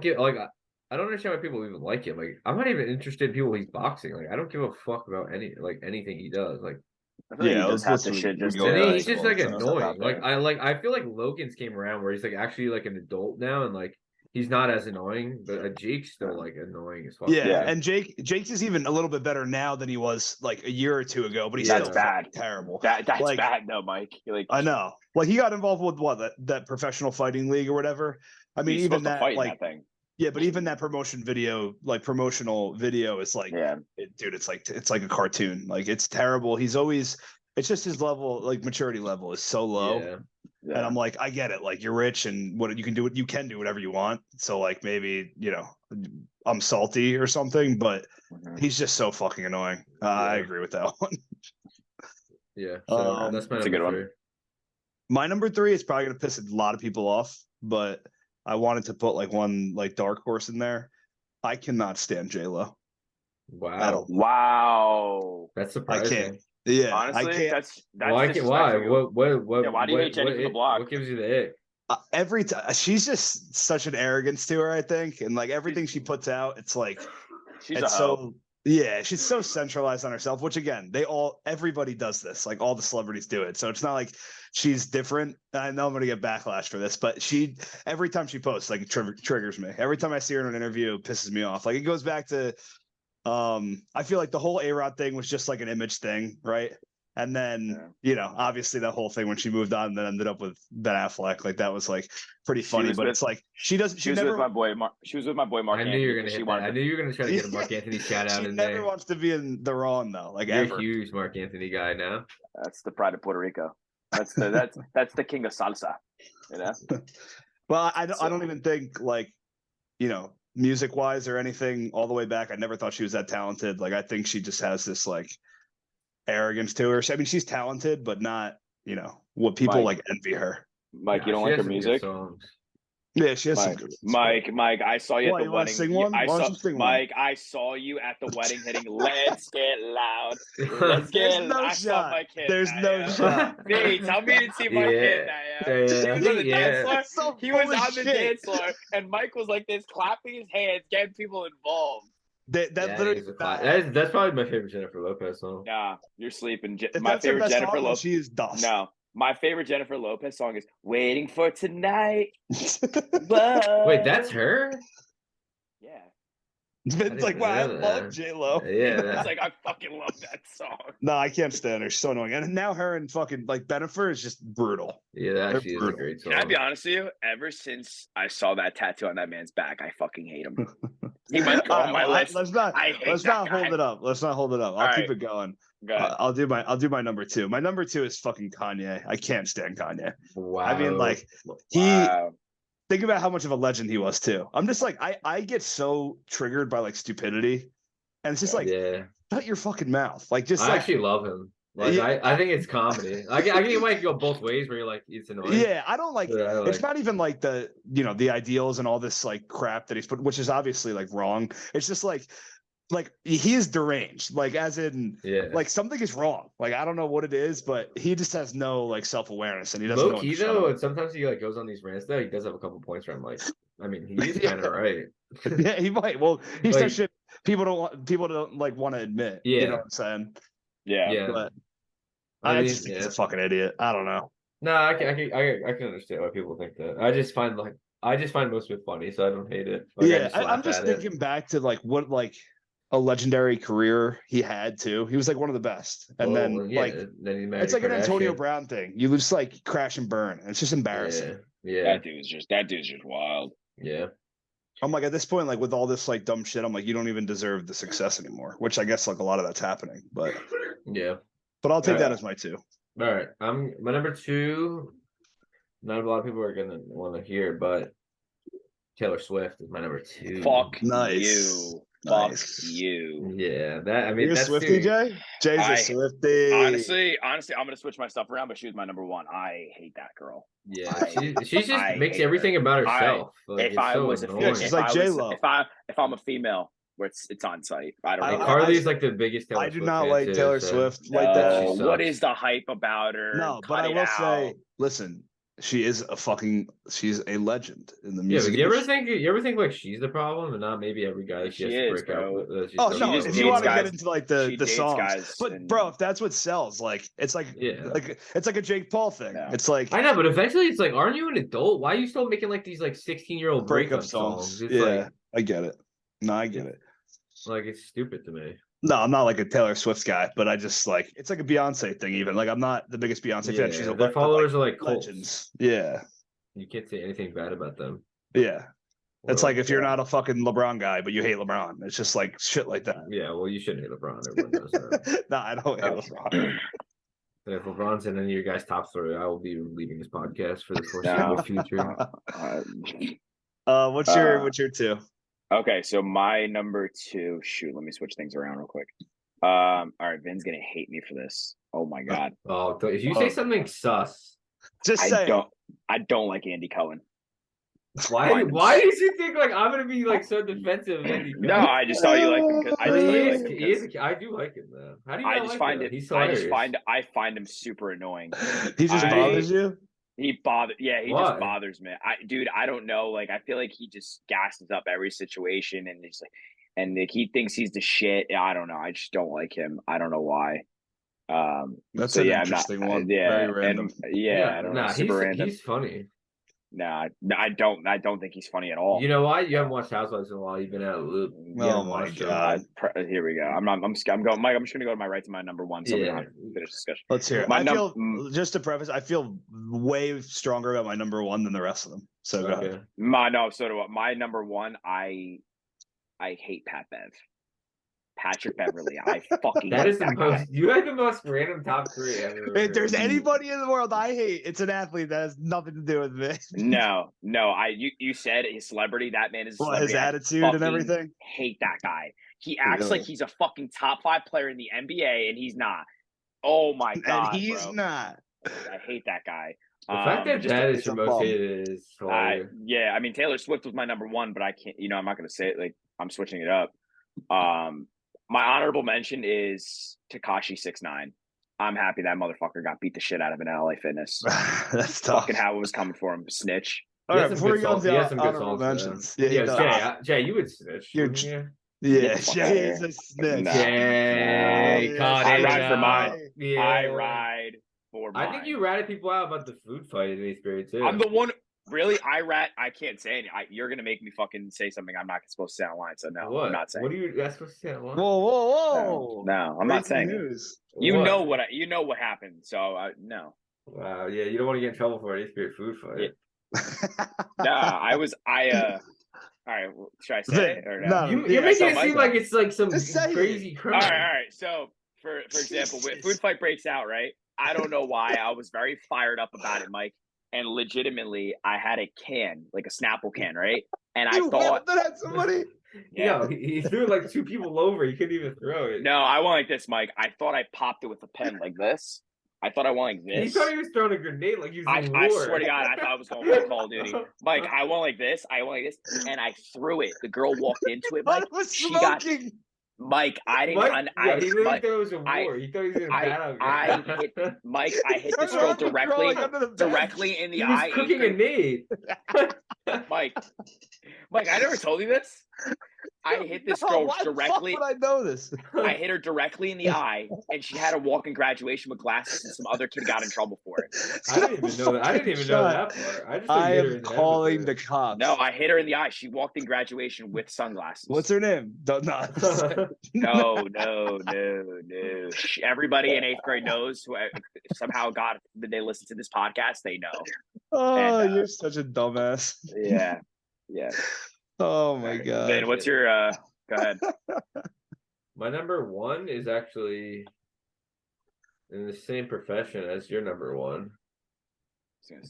understand why people even like him. Like, I'm not even interested in people he's boxing. Like, I don't give a fuck about anything he does. Like, he does have to shit just. He's just like annoying. I feel like Logan's came around where he's like actually like an adult now, and like he's not as annoying, but Jake's still like annoying as fuck. Yeah, and Jake is even a little bit better now than he was like a year or 2 ago, but he's still bad. Terrible. That's like, bad though, Mike. Like, I know. Like he got involved with that professional fighting league or whatever. I mean, even that like that thing. Yeah, but even that promotional video is like, dude, it's like a cartoon. Like it's terrible. It's just his level, like maturity level is so low. Yeah. And I'm like, I get it. Like you're rich and you can do whatever you want. So like maybe, I'm salty or something, but he's just so fucking annoying. I agree with that one. Yeah. So that's my number 3. My number 3 is probably gonna piss a lot of people off, but I wanted to put like one like dark horse in there. I cannot stand J-Lo. Wow. That's surprising. I can't. Yeah, honestly, I can't. That's why? Why do you hate Jenny from the Block? What gives you the ick? Every time she's just such an arrogance to her, I think, and like everything she puts out, it's like she's so centralized on herself. Which again, everybody does this. Like all the celebrities do it, so it's not like she's different. I know I'm gonna get backlash for this, but every time she posts, like it triggers me. Every time I see her in an interview, it pisses me off. Like it goes back to. I feel like the whole A-Rod thing was just like an image thing, right? And then, obviously that whole thing when she moved on and then ended up with Ben Affleck, like that was like pretty funny. But it's like she was with my boy Mark. I knew you were gonna hit that. I knew you were gonna try to get a Mark Anthony shout out in there. She never wants to be in the wrong though. Like you're ever. a huge Mark Anthony guy now. That's the pride of Puerto Rico. That's the king of salsa. Well, I don't even think like, music wise or anything all the way back. I never thought she was that talented. Like I think she just has this like arrogance to her. I mean, she's talented, but not, what people like envy her. Mike, you don't like her music? Yeah, she has some good Mike, I saw you at the wedding. Sing one? Mike, I saw you at the wedding hitting "Let's Get Loud." Let's get no I shot. Saw my kid. There's no shot. Hey, tell me to see my kid now. He was on the dance floor. He was on the dance floor, and Mike was like this, clapping his hands, getting people involved. That's probably my favorite Jennifer Lopez song. Nah, you're sleeping. My favorite Jennifer Lopez. She is dust. No. My favorite Jennifer Lopez song is "Waiting for Tonight." Wait, that's her? Yeah. It's like, wow, I love J-Lo. Yeah. It's like, I fucking love that song. No, I can't stand her. She's so annoying. And now her and fucking like Bennifer is just brutal. Yeah, that actually is a great song. Can I be honest with you? Ever since I saw that tattoo on that man's back, I fucking hate him. He might go on my list. Let's not hold it up. Let's not hold it up. I'll keep it going. I'll do my number 2. My number 2 is fucking Kanye. I can't stand Kanye. Wow. I mean, like think about how much of a legend he was too. I'm just like I get so triggered by like stupidity, and it's just like shut your fucking mouth. Like just I actually love him. Like I think it's comedy. I think it might go both ways where you're like it's annoying. Yeah, I don't like it's not even like the the ideals and all this like crap that he's put, which is obviously like wrong. It's just like like he is deranged, like as in Yeah. like something is wrong. Like I don't know what it is, but he just has no like self-awareness and he doesn't know Low when key to shut though, up. and sometimes he like goes on these rants though. He does have a couple points where I'm like, I mean, he is Yeah. kind of right. Yeah, he might. Well, he Like- says shit people don't like want to admit. You Yeah. know what I'm saying? Yeah. Yeah. But I I mean, just think he's yeah. a fucking idiot. I don't know. No, I can understand why people think that. I just find most of it funny, so I don't hate it. Like, I Yeah, just I'm laugh just at it. thinking back to like what like a legendary career he had too. He was like one of the best, and Well, then yeah, like then he married it's like an Antonio Kardashian. Brown thing. You just like crash and burn. It's just embarrassing. Yeah, That dude's just wild. yeah. I'm like at this point, like with all this like dumb shit, I'm like you don't even deserve the success anymore. Which I guess like a lot of that's happening, but Yeah. I'll take that Yeah. as my 2. All right. I'm my number 2. Not a lot of people are gonna want to hear, but Taylor Swift is my number 2. Fuck Nice. you. Nice. Fuck you. Yeah, that I mean You're a that's Swifty, serious. Jay? Jay's a I- Swifty. Honestly, I'm gonna switch my stuff around, but she was my number 1. I hate that girl. Yeah, she just I makes hate everything her. about herself. Like, If it's I so was a annoying. Yeah, she's if like I was- J-Lo. if I'm a female, where it's on site. I don't I- hate Like, her. Carly's like the biggest Taylor I do Swift not fan, like too, Taylor so- Swift No, like that. she what sucks. is the hype about her? No, but Cut I it will out. say, listen, she is she's a legend in the Yeah, music. but you ever think like she's the problem and not maybe every guy that she She has to is, break up bro. with? She's Oh so no! just If annoying. you dates want to get guys- into like she the dates songs, guys but and- bro, if that's what sells, like it's like Yeah. it's like a Jake Paul thing. Yeah. It's like I know, but eventually it's like, aren't you an adult? Why are you still making like these like 16-year-old breakup breakup songs? It's Yeah, I get it. No, I get it. like it's stupid to me. No, I'm not like a Taylor Swift guy, but I just like it's like a Beyonce thing. Even like I'm not the biggest Beyonce fan. She's a their followers are like cults. legends. Yeah, You can't say anything bad about them. yeah. It's Well, like if you're not a fucking LeBron guy, but you hate LeBron. It's just like shit like that. yeah, well, you shouldn't hate LeBron. Everyone knows that. No, I don't hate LeBron. And if LeBron's in any of your guys' top 3, I will be leaving this podcast for the No. foreseeable future. What's your 2? Okay, so my number 2. Shoot, let me switch things around real quick. All right, Vin's gonna hate me for this. Oh my god, Oh, if you say something sus, Just I say it. don't like Andy Cohen. why did you think like I'm gonna be like so defensive of Andy Cohen? No, I just thought you liked him. I do like him, man. How do you I not just like find him? it. He's I hilarious. just find him super annoying. He just I- bothers you. He just Why? bothers me. Dude, I don't know. Like, I feel like he just gasses up every situation, and he's like, and like, he thinks he's the shit. I don't know. I just don't like him. I don't know why. That's so an yeah, interesting I'm not, one. Yeah, Very random. and I don't know. Nah, Super random. he's funny. Nah, I don't think he's funny at all. You know why? You haven't watched Housewives in a while. You've been out of the loop. You Oh haven't my watched them. God. Here we go. I'm going, Mike. I'm just gonna go to my right to my number 1. So we don't have to finish discussion. Let's hear it. My I num- feel just to preface, I feel way stronger about my number 1 than the rest of them. So go ahead. Okay. So do I. My number 1. I hate Pat Bev. Patrick Beverly. I fucking That hate is the that guy. most. You had the most random top 3 I've ever If there's heard. anybody in the world I hate, it's an athlete that has nothing to do with me. No. You said his celebrity. That man is a Well, his celebrity. I attitude and fucking everything. Hate that guy. He acts Really? like he's a fucking top 5 player in the NBA, and he's not. Oh my god, And he's bro. not. I hate that guy. The fact that just- that is it's your a most bum. hated is hilarious. yeah, I mean Taylor Swift was my number 1, but I can't. I'm not gonna say it. Like, I'm switching it up. My honorable mention is Tekashi 6ix9ine. I'm happy that motherfucker got beat the shit out of in LA Fitness. That's tough. Fucking how it was coming for him. Snitch. All He right, has some before good we go songs. into He the has some good honorable songs, mentions. Yeah, he does. Jay, you would snitch. You're wouldn't you? Yeah, Get the fuck outta Jay here. is a snitch. No. Jay, No. caught I it ride for out. mine. Yeah. I ride for I mine. think you ratted people out about the food fight in 8th grade too. I'm the one. Really, I can't say any. You're gonna make me fucking say something I'm not supposed to say online. So no, What? I'm not saying. What are you? That's supposed to say. What? Whoa, whoa, whoa! No, I'm not saying it. News. You What? know what? You know what happened. So no. Wow. Yeah, you don't want to get in trouble for an 8th grade food fight. Nah, I was. All right. Well, should I say it or no? No. You're Yeah, making it somebody- seem like it's like some Just say it. crazy crime. All right. So for example, when Jesus. food fight breaks out, right? I don't know why. I was very fired up about it, Mike. And legitimately, I had a can, like a Snapple can, right? And I You thought, wielded at somebody. yeah. Yeah, he threw like 2 people over. You couldn't even throw it. No, I went like this, Mike. I thought I popped it with a pen like this. I thought I went like He this. thought he was throwing a grenade like he was I in war. swear to God, I thought I was going for Call of Duty. Mike, I went like this. And I threw it. The girl walked into it, Mike. I was she got- smoking. Mike, I didn't. Mike, I, he literally Mike, thought it was a I- war. He thought he was gonna I bat I out. hit Mike. I hit this Turn girl around, keep directly crawling under the bench. directly in the He was eye. cooking a eighth grade. nade. Mike, I never told you this. I hit this No, girl why the fuck directly. would I know this? I hit her directly in the eye, and she had to walk in graduation with glasses, and some other kid got in trouble for it. I didn't even know that. I didn't even know that part. I just thought I you hit her am in the head calling with the it. cops. No, I hit her in the eye. She walked in graduation with sunglasses. What's her name? Don't not. No. Everybody in eighth grade knows who somehow got that they listen to this podcast. They know. Oh, And, you're such a dumbass. Yeah. Oh my god. Vin, what's your? Go ahead. My number one is actually in the same profession as your number one.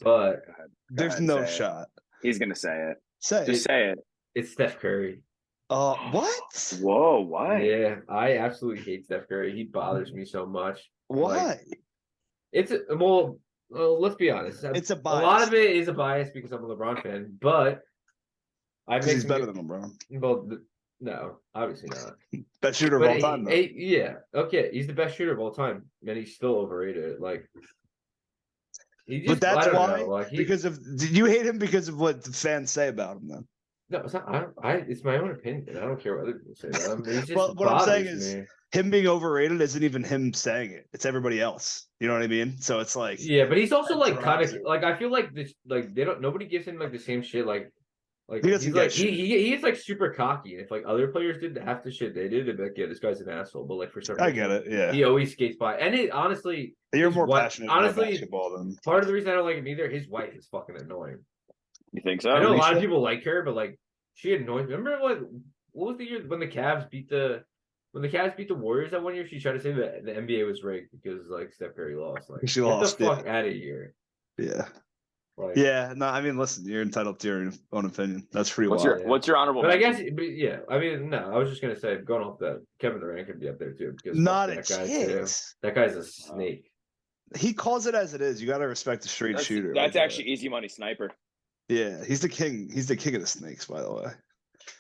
But go ahead. There's ahead, no say it. shot. He's gonna say it. Say Just it. say it. it's Steph Curry. What? Whoa! What? Yeah, I absolutely hate Steph Curry. He bothers me so much. Why? It's well, let's be honest. It's a A bias. lot of it is a bias because I'm a LeBron fan, but I Because make he's some better good- than LeBron. Well, no, obviously not. Best shooter of But all time. though. yeah, okay, he's the best shooter of all time, and he's still overrated. Like, he just, But that's I don't why. know, like, Because of did you hate him because of what the fans say about him then? no, it's not. It's my own opinion. I don't care what other people say about him. He just Well, what I'm saying bothers is- me. Him being overrated isn't even him saying it. It's everybody else. You know what I mean? So it's like Yeah, but he's also that like kind drives of it. like I feel like this like they don't nobody gives him like the same shit like He doesn't he's get like shit. he is like super cocky. If like other players did half the shit they did, they'd be like, yeah, this guy's an asshole. But like for some I reason, get it. Yeah. he always skates by. And it honestly, You're his more wife- passionate honestly, about basketball than part of the reason I don't like him either, his wife is fucking annoying. You think so? I know a lot of Alicia? people like her, but like she annoys me. Remember what was the year when the Cavs beat the Warriors that one year? She tried to say that the NBA was rigged because like Steph Curry lost. Like She get lost, the yeah. fuck out of here. Yeah. Like, Yeah. No, I mean, listen, you're entitled to your own opinion. That's pretty What's wild. your What's your honorable? But I mention? guess, but yeah, I mean, no, I was just gonna say, going off that, Kevin Durant could be up there too because Not fuck a that guy too. chance. That guy's a snake. He calls it as it is. You got to respect the straight shooter. That's like actually easy money sniper. that. Yeah, he's the king. He's the king of the snakes, by the way.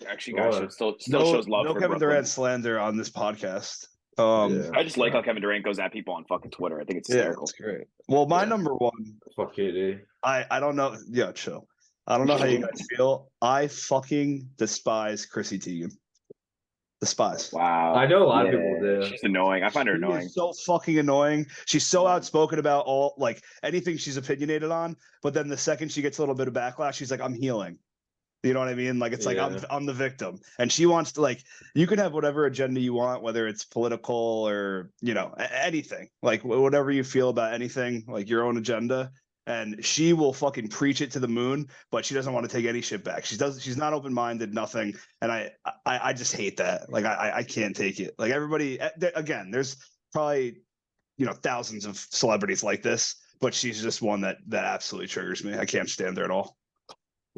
Actually, guys, Sure. it still No, shows love no for Kevin Brooklyn. Durant slander on this podcast. Yeah. I just like how Kevin Durant goes at people on fucking Twitter. I think it's Yeah, hysterical. that's great. Well, my Yeah. number one, Fuck KD. I don't know. Yeah, chill. I don't know how you guys feel. I fucking despise Chrissy Teigen. Despise. Wow. I know a lot of people do. She's annoying. I find her She annoying. is so fucking annoying. She's so outspoken about all like anything she's opinionated on, but then the second she gets a little bit of backlash, she's like, "I'm healing." You know what I mean? Like it's like Yeah. I'm the victim, and she wants to like you can have whatever agenda you want, whether it's political or anything, like whatever you feel about anything, like your own agenda. And she will fucking preach it to the moon, but she doesn't want to take any shit back. She's not open minded, nothing. And I just hate that. Like I can't take it. Like everybody, again, there's probably thousands of celebrities like this, but she's just one that absolutely triggers me. I can't stand her at all.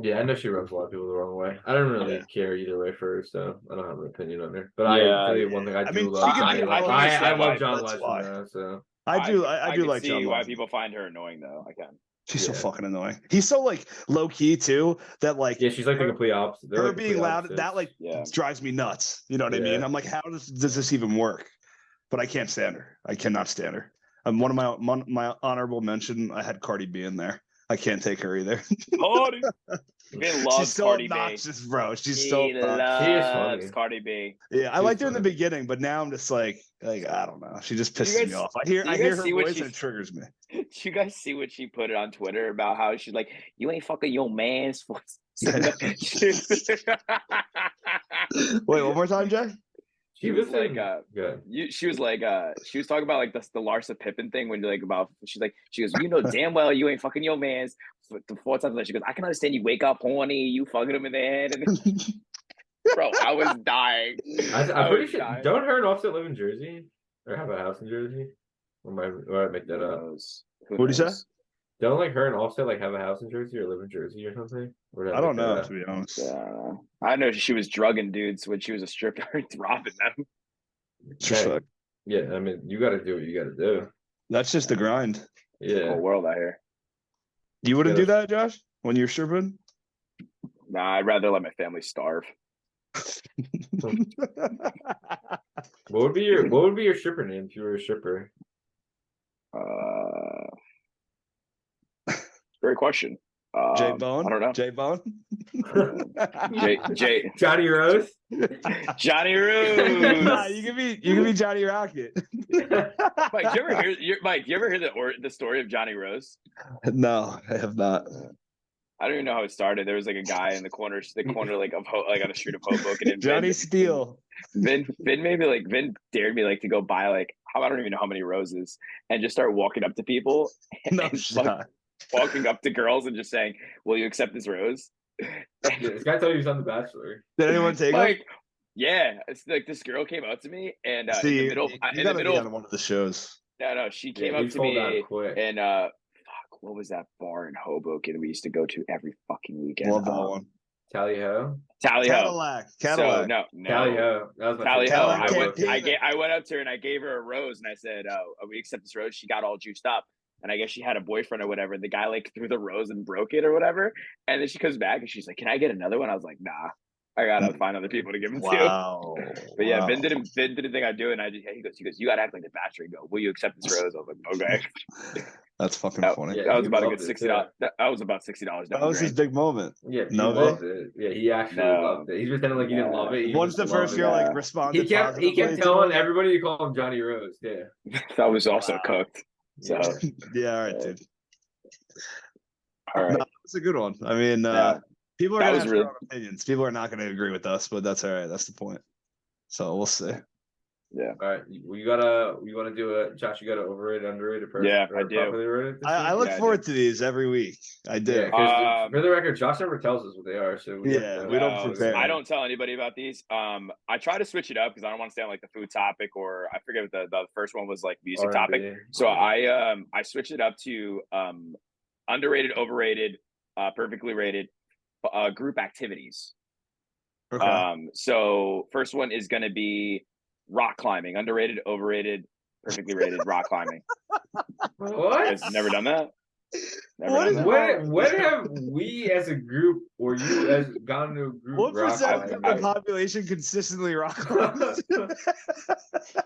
Yeah, I know she rubs a lot of people the wrong way. I don't really Yeah. care either way for her, so I don't have an opinion on her. But Yeah, I tell you one thing, I I do mean, love. she can be I understand why, love John that's Legend, why. though, so I do can like see John why Legend. people find her annoying though. I can. She's so Yeah. fucking annoying. He's so like low key too that like yeah, she's like the her- complete opposite. They're her like being complete loud opposites. that like Yeah. drives me nuts. You know what I Yeah. mean? I'm like, how does this even work? But I can't stand her. I cannot stand her. One of my honorable mention, I had Cardi B in there. I can't take her either. Cardi. Vin loves She's so Cardi B. obnoxious, bro. She's so He obnoxious. She is loves funny. Cardi B. Yeah, I she's liked her in the funny. beginning, but now I'm just like I don't know. She just Do you pisses me guys- off. I do you hear guys her see what voice she's- and it triggers me. Did you guys see what she put on Twitter about how she's like, you ain't fucking your man's for Wait, one more time, Jay? She was like, good. she was like, she was talking about like the Larsa Pippen thing when like about she goes, you know damn well you ain't fucking your man's the 4 times like she goes, I can understand you wake up horny, you fucking him in the head, and bro, I was dying. I'm pretty was sure. dying. Don't her and Offset live in Jersey or have a house in Jersey? Or I make that Who up? knows? What'd you say? Don't like her and Offset like have a house in Jersey or live in Jersey or something? Or did I don't make that know, up? to be honest. I know she was drugging dudes when she was a stripper, robbing them. Just Hey, fuck. yeah, I mean, you got to do what you got to do. That's just the grind. Yeah. Whole world out here. You wouldn't Yeah. do that, Josh, when you're stripping? Nah, I'd rather let my family starve. What would be your stripper name if you were a stripper? Great question. J Bone. I don't know. J Bone. J Johnny Rose. Johnny Rose. Nah, you can be Johnny Rocket. Mike, you ever hear the story of Johnny Rose? No, I have not. I don't even know how it started. There was like a guy in the corner like of like on the street of Hoboken, and Johnny Steele. Vin dared me like to go buy like I don't even know how many roses and just start walking up to people No and shot. walking up to girls and just saying, "Will you accept this rose?" This guy told you he was on The Bachelor. Did anyone take Like, him? yeah, it's like this girl came up to me and See, in the middle, you gotta be on one of the shows. no, she came Yeah, he up to sold me out quick. and what was that bar in Hoboken we used to go to every fucking weekend? Love that one. Tally Ho. Tally Ho. Cadillac. So no, Tally Ho. That was my Tally favorite Ho. Cadillac. I went up to her and I gave her a rose and I said, we accept this rose." She got all juiced up. And I guess she had a boyfriend or whatever. The guy like threw the rose and broke it or whatever. And then she comes back and she's like, "Can I get another one?" I was like, "Nah, I gotta find other people to give them to." Wow. But yeah, Wow. Vin didn't think I'd do it. And he goes, "You gotta act like the Bachelor." Go, "Will you accept this rose?" I was like, "Okay." That's fucking funny. Yeah, That was he about a loved good it, $60. That was about $60. That was his big moment. Yeah, he No, loved it. Yeah, he actually No. loved it. He's pretending like he didn't love it. He Once just the first loved year it. like responded He kept positively to telling it. everybody to call him Johnny Rose. Yeah. That was also Wow. cooked. So Yeah, all right, dude. all right. No, that's a good one. I mean, Yeah. people are That gonna was have really- their own opinions. People are not gonna agree with us, but that's all right. That's the point. So we'll see. All right, you want to do a Josh? You got to overrated, underrated, Yeah, I or do. properly rated this I week? look forward to these every week. I do. Yeah, 'cause for the record, Josh never tells us what they are, so we Yeah, we don't prepare. I don't tell anybody about these. I try to switch it up because I don't want to stay on like the food topic, or I forget what the first one was, like music topic. So I switched it up to underrated, overrated, perfectly rated group activities. Okay. So first one is going to be rock climbing. Underrated, overrated, perfectly rated rock climbing. What? Guys never done that? Never What done is that? When have we as a group, or you as gone to a group? What rock percentage of the climbing? population consistently rock climbs?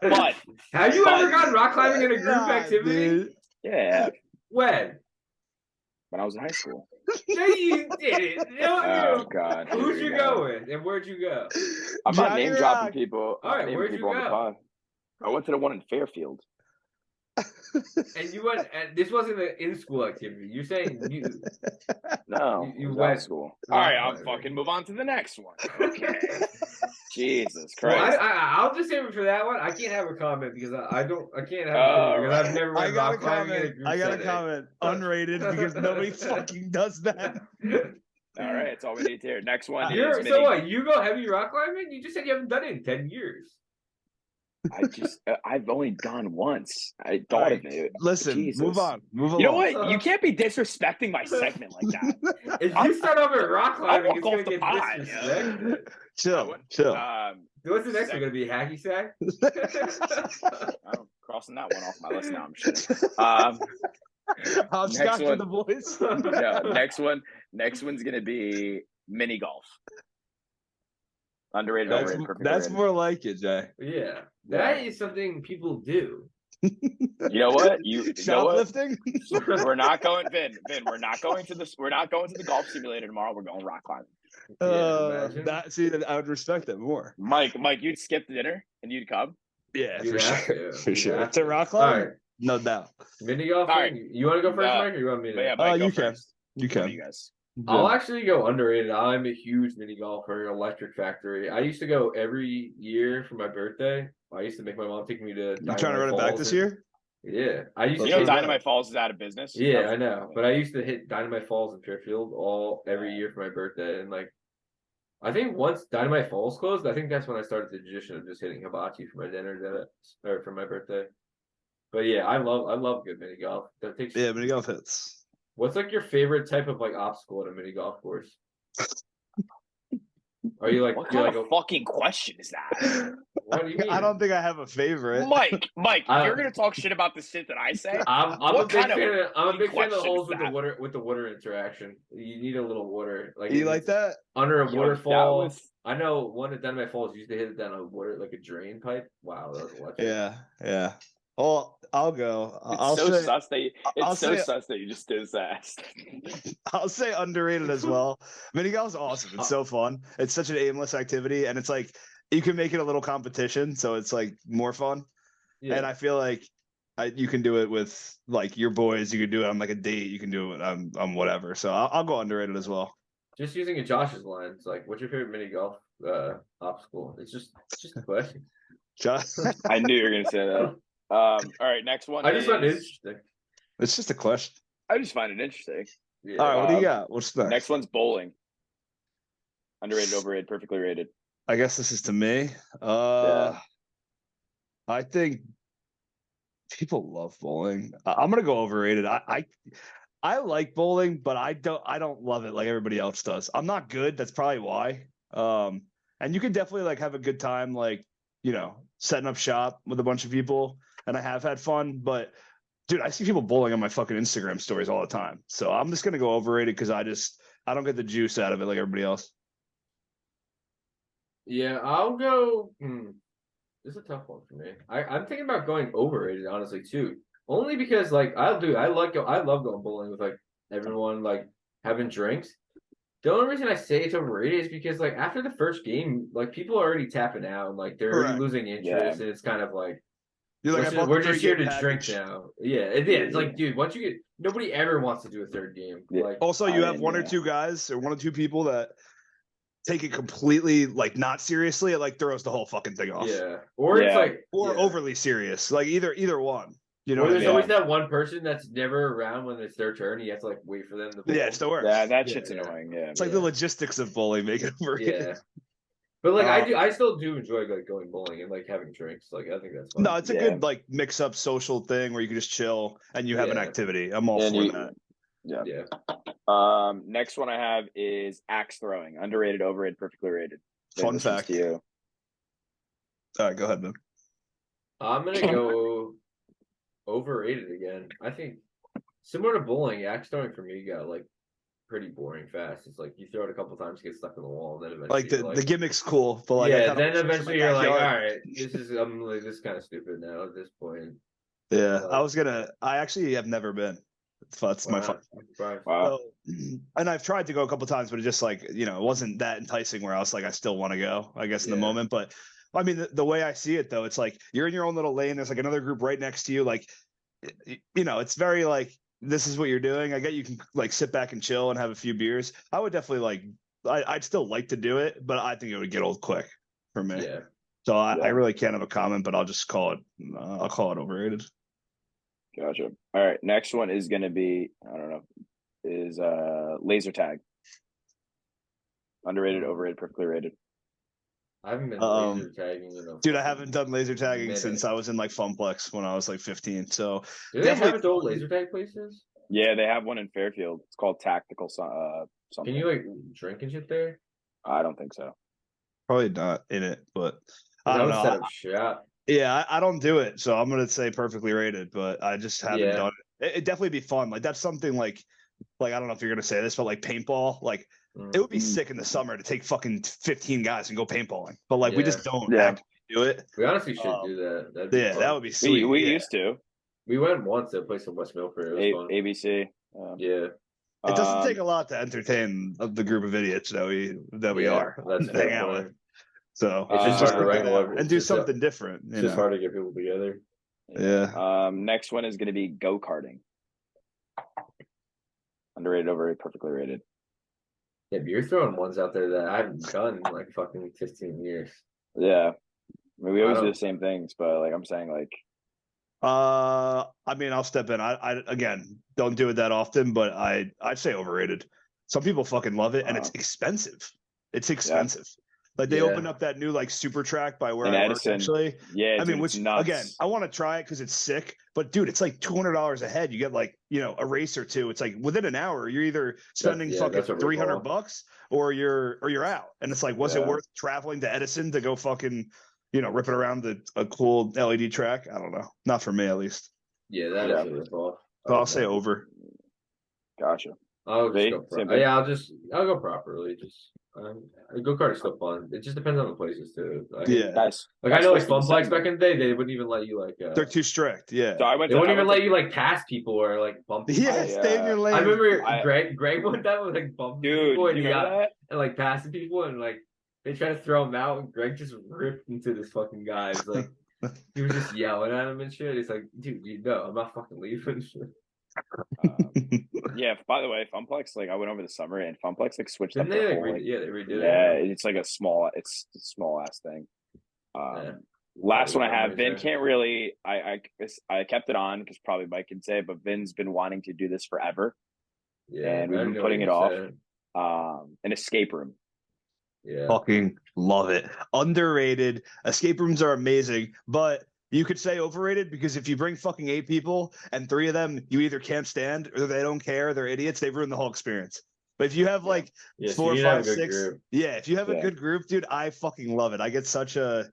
But Have you ever but- gone rock climbing in a group Nah, activity? dude. yeah, When? when I was in high school. No, you didn't. No, Oh God. here Who'd we you go with, and where'd you go? I'm not Johnny name dropping Rock. people. I'm not All right, naming where'd you people on the go? pod. I went to the one in Fairfield. And you went, and this wasn't an in-school activity. You're saying you. No, You it was went- out of school. All right, I'll climbing. fucking move on to the next one. Okay. Jesus Well, Christ. I'll just save it for that one. I can't have a comment because I can't have Oh, an opinion because I've never I went got a rock climbing in a comment. group I got a setting. comment. Unrated because nobody fucking does that. All right, that's all we need to hear. Next one is You're, mini. so what? You go heavy rock climbing? You just said you haven't done it in 10 years. I've only gone once. I thought of it. Listen, Jesus. move on. Move You know along. what? You can't be disrespecting my segment like that. If you start off at rock I'll climbing, walk it's going off to the get pod. disrespected. Chill, chill. What's the next one going to be? Hacky sack? I'm crossing that one off my list now. I'm sure. Hopscotch one. with the boys. No, next one's gonna be mini golf. Underrated, That's, overrated, perfect. that's overrated. more like it, Jay. Yeah. That is something people do. You know what? You know what? Shoplifting? We're not going, Vin. We're not going to this. We're not going to the golf simulator tomorrow. We're going rock climbing. Imagine. I would respect that more. Mike, you'd skip dinner and you'd come. Yeah, You'd for have sure. to. For You'd sure. have To to. rock All climbing? right. No doubt. Mini golf. All right. You want to go first, No. Mike, or you want me to? But yeah, Mike, go you can. first. You One of can. you guys. I'll actually go underrated. I'm a huge mini golfer, Electric Factory. I used to go every year for my birthday. I used to make my mom take me to. You trying to run it back this year? Yeah, I used You to. know, Okay. Dynamite Falls is out of business. Yeah, I know, but I used to hit Dynamite Falls in Fairfield every year for my birthday, and like, I think once Dynamite Falls closed, I think that's when I started the tradition of just hitting hibachi for my dinner or for my birthday. But yeah, I love good mini golf. That takes. Yeah, mini golf hits. What's like your favorite type of like obstacle at a mini golf course? Are you like What you're kind like of fucking question is that? what do you mean? I don't think I have a favorite. Mike, I- you're gonna talk shit about the shit that I say. I'm a What big kind of fan. I'm a big fan of the question is holes with the that? water interaction. You need a little water. Like You if like it's that? under a Yo, waterfall. I know one at Dynamite Falls used to hit it down a water like a drain pipe. Wow, that was electric. Yeah. Well, I'll go. It's I'll say sus that you just did that. I'll say underrated as well. Mini golf's awesome. It's so fun. It's such an aimless activity, and it's like you can make it a little competition, so it's like more fun. Yeah. And I feel like you can do it with like your boys. You can do it on like a date. You can do it on whatever. So I'll go underrated as well. Just using a Josh's line, it's like, what's your favorite mini golf obstacle? It's just a question. I knew you were gonna say that. All right, next one. I just find it interesting. It's just a question. I just find it interesting. Yeah. All right, what do you got? What's next? Next one's bowling. Underrated, overrated, perfectly rated. I guess this is to me. Yeah. I think people love bowling. I'm gonna go overrated. I like bowling, but I don't love it like everybody else does. I'm not good. That's probably why. And you can definitely like have a good time, like, you know, setting up shop with a bunch of people. And I have had fun, but dude, I see people bowling on my fucking Instagram stories all the time. So I'm just gonna go overrated because I don't get the juice out of it like everybody else. Yeah, I'll go. This is a tough one for me. I'm thinking about going overrated, honestly, too. Only because like I love going bowling with like everyone, like having drinks. The only reason I say it's overrated is because like after the first game, like people are already tapping out and like they're already losing interest, and it's kind of like You're like, we're just here to package. drink now. Yeah, it's like, dude, once you get, nobody ever wants to do a third game. Yeah. Like Also, you have one or two guys or one or two people that take it completely like not seriously. It like throws the whole fucking thing off. Yeah, or it's like overly serious. Like either one. You know, or there's always that one person that's never around when it's their turn. You have to like wait for them to bowl. Yeah, it's the worst. Yeah, that shit's annoying. Yeah, it's like the logistics of bowling make it overrated. Yeah, but like I still do enjoy like going bowling and like having drinks. Like I think that's fun. No, it's a good like mix up social thing where you can just chill and you have an activity. I'm all for that. Yeah. Next one I have is axe throwing. Underrated, overrated, perfectly rated. Fun fact. To you. All right, go ahead, man. I'm gonna go overrated again. I think similar to bowling, axe throwing for me got like pretty boring fast. It's like you throw it a couple times, get stuck in the wall, and then eventually like the gimmick's cool, but like then eventually you're like, all right, this is kind of stupid now at this point. Yeah, I actually have never been. That's my fun. Wow. So, and I've tried to go a couple times, but it just like, you know, it wasn't that enticing where I was like, I still want to go, I guess, in the moment. But I mean, the way I see it, though, it's like you're in your own little lane. There's like another group right next to you. Like, you know, it's very like, this is what you're doing. I get you can like sit back and chill and have a few beers. I would definitely like, I'd still like to do it, but I think it would get old quick for me. Yeah. So I really can't have a comment, but I'll just call it overrated. Gotcha. All right. Next one is going to be, I don't know, is laser tag. Underrated, overrated, perfectly rated. I haven't been laser tagging dude, I haven't done laser tagging since I was in like Funplex when I was like 15. So do they have adult laser tag places? Yeah, they have one in Fairfield. It's called Tactical something. Can you like drink and shit there? I don't think so. Probably not in it, but I don't know. Set up shop. Yeah, I don't do it, so I'm gonna say perfectly rated, but I just haven't done it. It'd definitely be fun. Like that's something like I don't know if you're gonna say this, but like paintball, like it would be sick in the summer to take fucking 15 guys and go paintballing. But like we just don't actively do it. We honestly should do that. That would be sweet. We used to. We went once to a place in West Milford. It was fun. ABC. Yeah. It doesn't take a lot to entertain the group of idiots that we are. That's hang out with. So it's just hard to wrangle and do something different. It's just hard to get people together. Yeah. Next one is going to be go-karting. Underrated, overrated, perfectly rated. Yeah, but you're throwing ones out there that I haven't done in like fucking 15 years. Yeah. I mean, we always do the same things, but like I'm saying, like. I mean, I'll step in. I again don't do it that often, but I'd say overrated. Some people fucking love it, and it's expensive. It's expensive. Yeah. Like they opened up that new like super track by where I work actually. Yeah, I mean, which again, I want to try it because it's sick. But dude, it's like $200 a head. You get like a race or two. It's like within an hour, you're either spending fucking $300 or you're out. And it's like, was it worth traveling to Edison to go fucking rip it around a cool LED track? I don't know. Not for me at least. Yeah, that is a rip off. So I'll say over. Gotcha. I'll just See? go. Same thing. Yeah, I'll go properly. Just go kart is still fun. It just depends on the places too. Yeah, Guys, Like I know, like supposed to be Funplex saying back that. in the day, they wouldn't even let you like. they're too strict. Yeah, So I went They to. wouldn't I even went let to, you like pass people or like bump people. yeah, stay in your lane. I remember I- Greg one time was like bumping Dude, people and you he remember got that? and like passing people and like they tried to throw him out and Greg just ripped into this fucking guy. It's like he was just yelling at him and shit. It's like, dude, you know, I'm not fucking leaving. Yeah. By the way, Funplex, like I went over the summer and Funplex like switched up Didn't their they like whole. yeah, they redid Yeah, it. it's like a small ass thing. Yeah. Last one I have, Memories Vin there. can't really. I kept it on because probably Mike can say, but Vin's been wanting to do this forever. Yeah, And we've I been know putting what it you off. said. An escape room. Yeah. Fucking love it. Underrated. Escape rooms are amazing, but you could say overrated because if you bring fucking 8 people and 3 of them you either can't stand or they don't care, they're idiots, they've ruined the whole experience. But if you have like Yeah, so 4, you need to have 5, a good 6, group. yeah, if you have a Yeah. good group, dude, I fucking love it. I get such a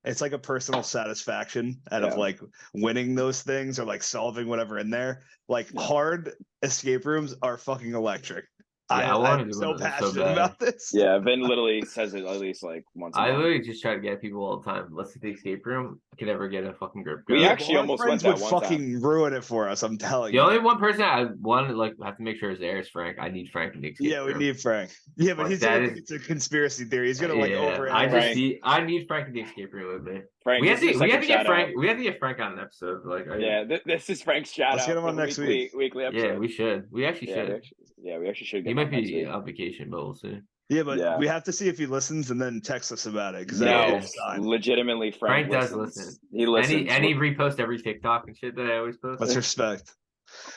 it's like a personal satisfaction out of Yeah. like winning those things or like solving whatever in there. Like Yeah. hard escape rooms are fucking electric. Yeah, I wanna I'm do so one of those so passionate bad. about this. Yeah, Vin literally says it at least like once a I month. literally just try to get people all the time. Let's see the escape room. I can never get a fucking group. We going. actually our almost friends went that would one fucking ruin it for us. I'm telling The you. only one person I want to like have to make sure is there is Frank. I need Frank in the escape Yeah, we room. need Frank. Yeah, but Like, he's that gonna is- think it's a conspiracy theory. He's gonna like over. I Frank. I need Frank in the escape room with me. Frank, We have this is to your we have to second get shout Frank. out. We have to get Frank on an episode. Like Yeah, this is Frank's shout Let's out. get him for on the next week. Weekly episode. yeah, we should. We actually Yeah, should. we actually should get He him might on next be week. on vacation, but we'll see. Yeah, but Yeah. we have to see if he listens and then text us about it because No, that's a Yeah. good sign. legitimately, Frank does listens. listen. He listens. And he reposts every TikTok and shit that I always post. Let's respect.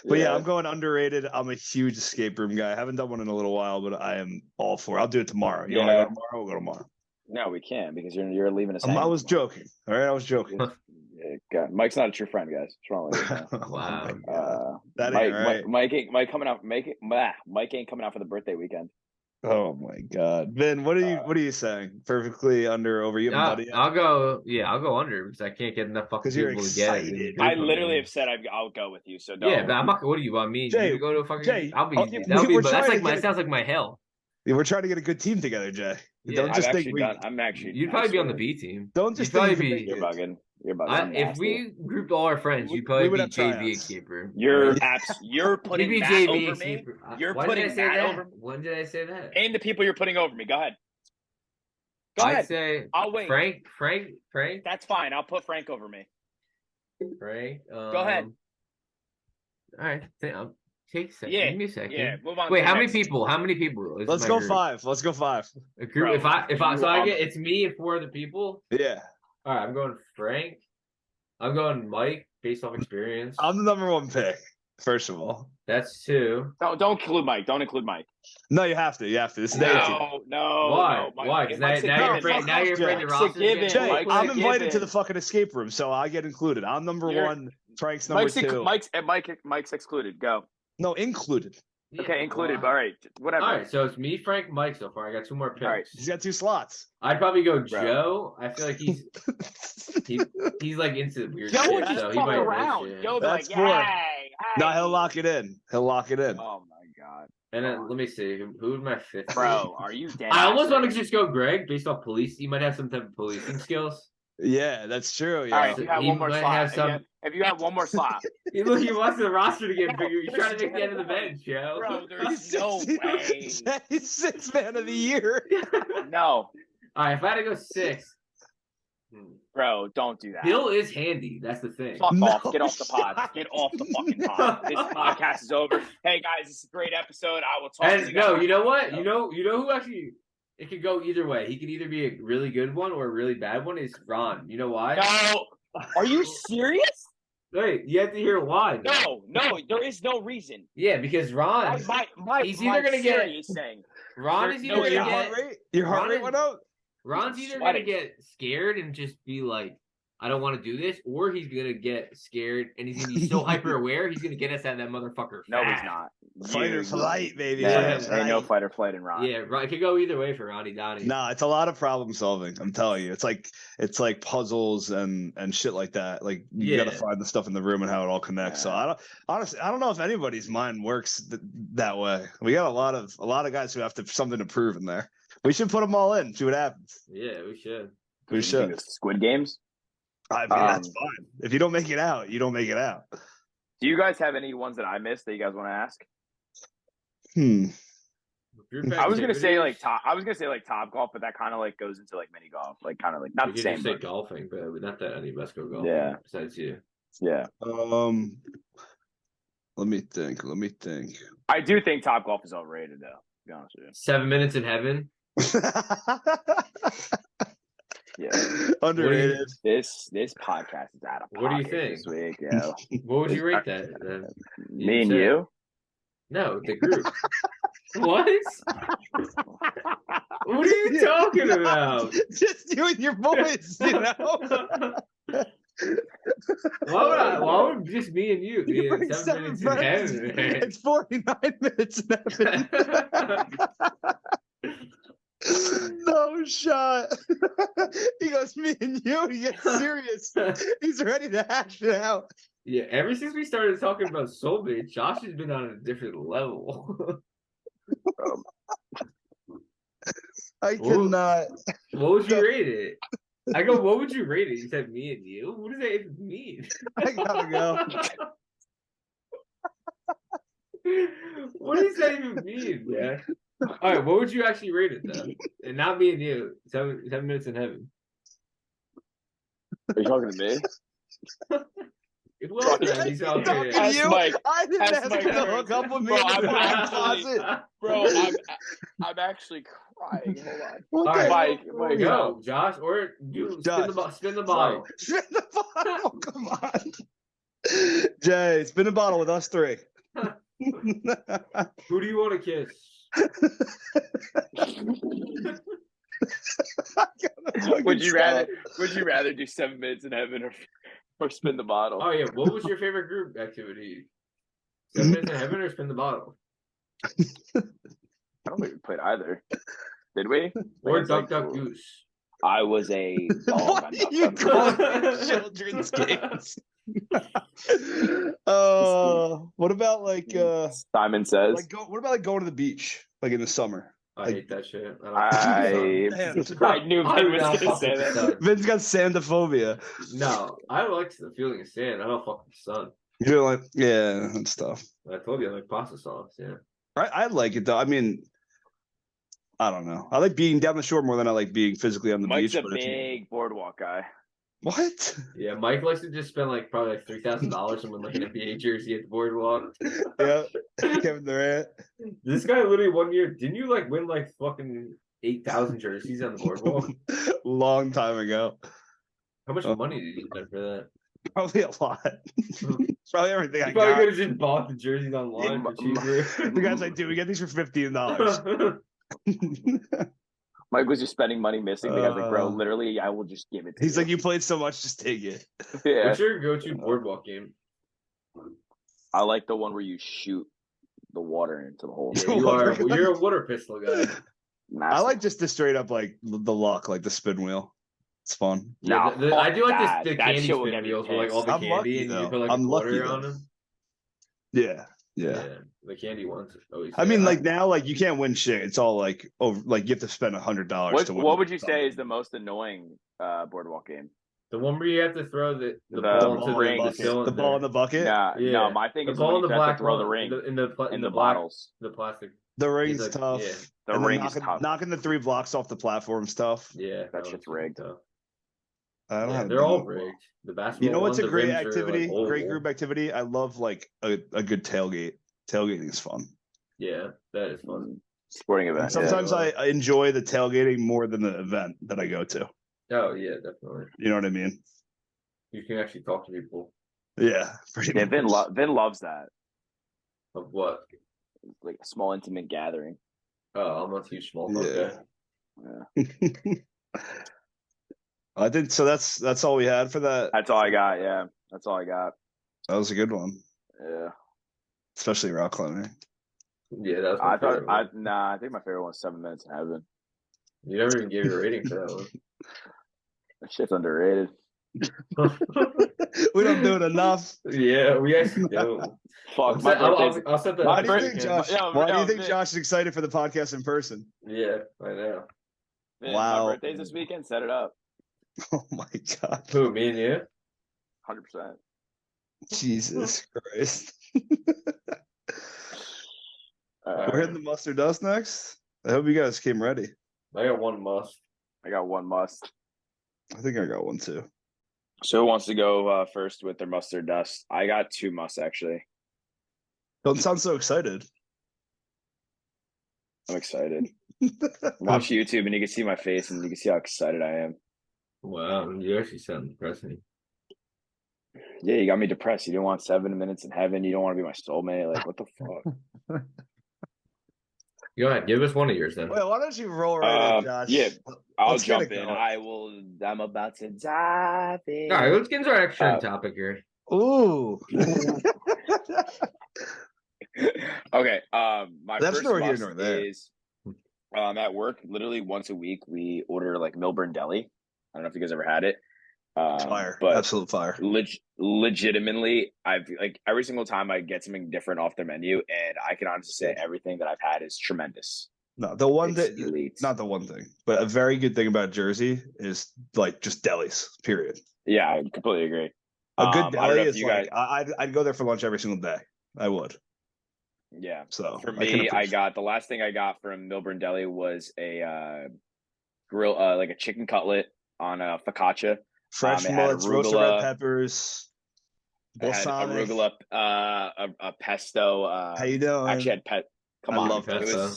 But yeah, I'm going underrated. I'm a huge escape room guy. I haven't done one in a little while, but I am all for it. I'll do it tomorrow. You want to Yeah. go tomorrow? We'll go tomorrow. No, we can't because you're leaving us. I hanging was tomorrow. joking. All right, I was joking. Yeah, God, Mike's not a true friend, guys. What's wrong with you? Oh Wow. my God. That Mike, ain't right. Mike ain't coming out. Mike ain't coming out for the birthday weekend. Oh my God, Vin, what are you saying? Perfectly under over? You haven't done it yet? I'll go under because I can't get enough fucking 'Cause you're people to get it. excited. and I group literally them. have said I'll go with you. So don't. Yeah, but I'm not. What do you want me? Jay, you to go to a fucking? Jay, I'll be. okay, That'll be. we're But that's trying like to my. get It sounds like my hell. Yeah, we're trying to get a good team together, Jay. Yeah. Don't I've just think actually we. done. I'm actually. You'd I probably be on the swear. B team. Don't just You'd think probably you be. can You're make it. bugging. You're bugging. I'm If nasty. we grouped all our friends, We you'd probably would be have JV tryouts. escape room. You're Right. you're You'd putting be that JV over me. escape room. You're When did putting I say that over me. When did I say that? Name the people you're putting over me. Go ahead. Go I'd ahead. say I'll wait. Frank. That's fine. I'll put Frank over me. Frank. Go ahead. All right. Take a second. Yeah, Give me a second. Yeah. Move on. Wait, to how the many next. people? How many people? is Let's my go group? 5. Let's go 5. A group. Bro, if I you so I are- get it's me and 4 other people. Yeah, All right, I'm going Frank. I'm going Mike based off experience. I'm the number 1 pick. First of all, That's 2. Don't include Mike. Don't include Mike. no, you have to. You have to. This is their team. No. Why? No, Mike. Why? Because Mike's a now you're given. afraid. fuck Now off, you're afraid Jay. the It's a roster. given. Jay, Mike's I'm a invited to given. the fucking escape room, so I get included. I'm number You're- 1. Frank's number 2. Mike's excluded. Go. No, included. Okay, included. All right. Whatever. All right, so it's me, Frank, Mike so far. I got 2 more picks. All right. He's got 2 slots. I'd probably go Bro. Joe. I feel like he's like into weird Joe shit, would just so he fuck might miss around. shit. Joe would be That's like, four. hey. No, he'll lock it in. He'll lock it in. Oh my god, And then let me see who would my 5th? bro, are you dead? I almost want to just go Greg based off police. He might have some type of policing skills. Yeah, that's true. Yeah. All right, if you have He one more might slot. have some- If you have one more slot, He wants the roster to get bigger. He's trying to make the end of the bench, yo. bro, there's no way. He's 6th man of the year. No, All right, if I had to go 6, bro, don't do that. Hill is handy. That's the thing. Fuck No off. Get off the pod. shot. Get off the fucking pod. This podcast is over. Hey guys, this is a great episode. I will talk to And you no, guys. you know what? You know who actually it could go either way. He could either be a really good one or a really bad one. Is Ron? You know why? No. Are you serious? Wait, you have to hear why. No, there is no reason. Yeah, because Ron, He's either gonna get- He's saying Ron is either Wait, your gonna heart get rate? Your heart Ron rate is- went up? Ron's either Sweating. gonna get scared and just be like I don't want to do this, or he's gonna get scared and he's gonna be so hyper aware he's gonna get us out of that motherfucker. No, he's fast. not. Fight or flight, baby. Yeah, Fight or Ain't no flight. fight or flight in Ron. Yeah, right. It could go either way for Ronnie Donnie. Nah, it's a lot of problem solving. I'm telling you, it's like puzzles and shit like that. Like you got to Yeah. find the stuff in the room and how it all connects. So Yeah. I don't know if anybody's mind works that way. We got a lot of guys who have something to prove in there. We should put them all in, see what happens. Yeah, we should. We You think should. it's Squid Games. I mean, that's fine. If you don't make it out, you don't make it out. Do you guys have any ones that I missed that you guys want to ask? Group I was gonna say like activities, top. I was gonna say like Top Golf, but that kind of like goes into like mini golf, like kind of like not we the could same. just say But, golfing, but not that any of us go golfing. Yeah. Besides you. yeah, Let me think. I do think Top Golf is overrated though. To be honest with 7 minutes in heaven. you. Yeah, Underrated. this podcast is out of What do you pocket think? this week? Yeah, What would you rate that? Then? me and said- you. No, the group. What? What are you talking about? Just you and your boys, you know. Why would just me and you be in 7 minutes in heaven? It's 49 minutes in heaven. No shot. He goes, me and you. He gets serious. He's ready to hash it out. Yeah, ever since we started talking about soulmate, Josh has been on a different level. I cannot. What would you rate it? I go, what would you rate it? You said me and you? What does that even mean? I gotta go. What does that even mean, man? All right, what would you actually rate it though? And not me and you. 7 minutes in heaven. Are you talking to me? It was that. He's out Talking there. to Ask you. Mike. I didn't Ask ask Mike you to Harris. hook up with me Bro, in the I'm back actually- closet. Bro, I'm actually crying. Hold on. What All the right, Mike, hell? Mike, Go, Josh, or you Josh. spin the bottle. Spin the bottle. Come on. Jay, spin the bottle with us three. Who do you want to kiss? Would you rather do 7 minutes in heaven or spin the bottle? Oh yeah, what was your favorite group activity? 7 minutes in heaven or spin the bottle? I don't think we played either. Did we? Or It's duck like- duck goose? I was a dog. What on do Duck you Duck call Goose. children's games? What about like Simon says. what about like going to the beach like in the summer? I hate that shit. I Damn. knew I Vin do was not gonna fuck say with the that. sun. Vin's got sandophobia. No, I like the feeling of sand. I don't fuck with the sun. You're like, yeah, and stuff. I told you I like pasta sauce. Yeah. I like it though. I mean, I don't know. I like being down the shore more than I like being physically on the Mike's beach. a but if you- big boardwalk guy. What? Yeah, Mike likes to just spend like probably like $3,000 on like an NBA jersey at the boardwalk. Yeah, Kevin Durant. This guy literally 1 year, didn't you like win like fucking 8,000 jerseys on the boardwalk? Long time ago. How much Oh. money did you spend for that? Probably a lot. Probably everything I You probably got. could have just bought the jerseys online for cheaper. The guy's like, dude, we get these for $15. Mike was just spending money missing. The guy's like, bro, Uh, literally, I will just give it to He's you. like, you played so much, just take it. Yeah. What's your go-to boardwalk game? I like the one where you shoot the water into the hole. Yeah, you're a water pistol guy. I Massive. like just the straight up like the luck, like the spin wheel. It's fun. No, Yeah, I do like that. the That candy shit will spin get me wheels with like all the I'm candy lucky, and you though. put like I'm a quarter lucky, on though. them. Yeah. The candy ones. Always I mean, like now, like you can't win shit. It's all like over. Like you have to spend $100 What, to win. what would you say is the most annoying boardwalk game? the one where you have to throw the The ball ball into in the the bucket. cylinder. the ball in the bucket? Yeah, Yeah. no, my thing The is ball in when the you have black to throw one, the ring in the the black, bottles. the plastic. The ring's like, tough. yeah. The And then ring is tough. knocking the 3 blocks off the platform stuff. Yeah, That shit's one's rigged. tough. I don't Yeah, have they're all rigged. The basketball. You know what's one, a the great rims are, activity? like, Great oval. group activity. I love like a good tailgate. Tailgating is fun. Yeah, that is fun. Sporting event. And sometimes yeah. I enjoy the tailgating more than the event that I go to. Oh yeah, definitely. You know what I mean? You can actually talk to people. Yeah, pretty Yeah, Vin, much. Vin loves that. Of what? Like a small intimate gathering. Oh, I'm not a huge small talk Yeah. guy. Yeah. I think so. That's all we had for that. That's all I got. Yeah, that's all I got. That was a good one, Yeah. especially rock climbing. Yeah, that's my I thought favorite one. I think my favorite one's 7 Minutes in Heaven. You never even gave your rating for that That shit's underrated. one. We don't do it enough. Yeah, we actually do. Fuck, my birthday's I'll set that my up Why do this you think weekend. Josh? Yeah, Why do yeah, you think man. Josh is excited for the podcast in person? Yeah, I know. Man, Wow. my birthday's this weekend. Set it up. Oh my god, Who, me and you? 100%. Jesus Christ! Uh, We're hitting the mustard dust next. I hope you guys came ready. I got one must. I got one must. I think I got one too. So who wants to go first with their mustard dust? I got two musts actually. Don't sound so excited. I'm excited. Watch YouTube and you can see my face and you can see how excited I am. Wow, you actually sound depressing. Yeah, you got me depressed. You don't want 7 Minutes in Heaven. You don't want to be my soulmate. Like, what the fuck? Go ahead, give us one of yours then. Wait, why don't you roll right in, Josh? Yeah, I'll Let's get jump it in. going. I'm about to dive in. All right, let's get into our extra topic here. Ooh. Okay. My That's first nor here must nor there. is at work. Literally once a week, we order like Milburn Deli. I don't know if you guys ever had it. Fire. But Absolute fire. legitimately, I've like every single time I get something different off their menu, and I can honestly say everything that I've had is tremendous. No, the one It's that elite. not the one thing, but a very good thing about Jersey is like just delis. Period. Yeah, I completely agree. A good I don't know deli if is you like guys- I'd go there for lunch every single day. I would. Yeah. So For I can me, I appreciate- got the last thing I got from Milburn Deli was a grill, like a chicken cutlet on a focaccia. fresh it had mullets, roasted red arugula. peppers, I had balsamic. arugula, a pesto. How you doing? Actually, had pet. Come I on, love pesto.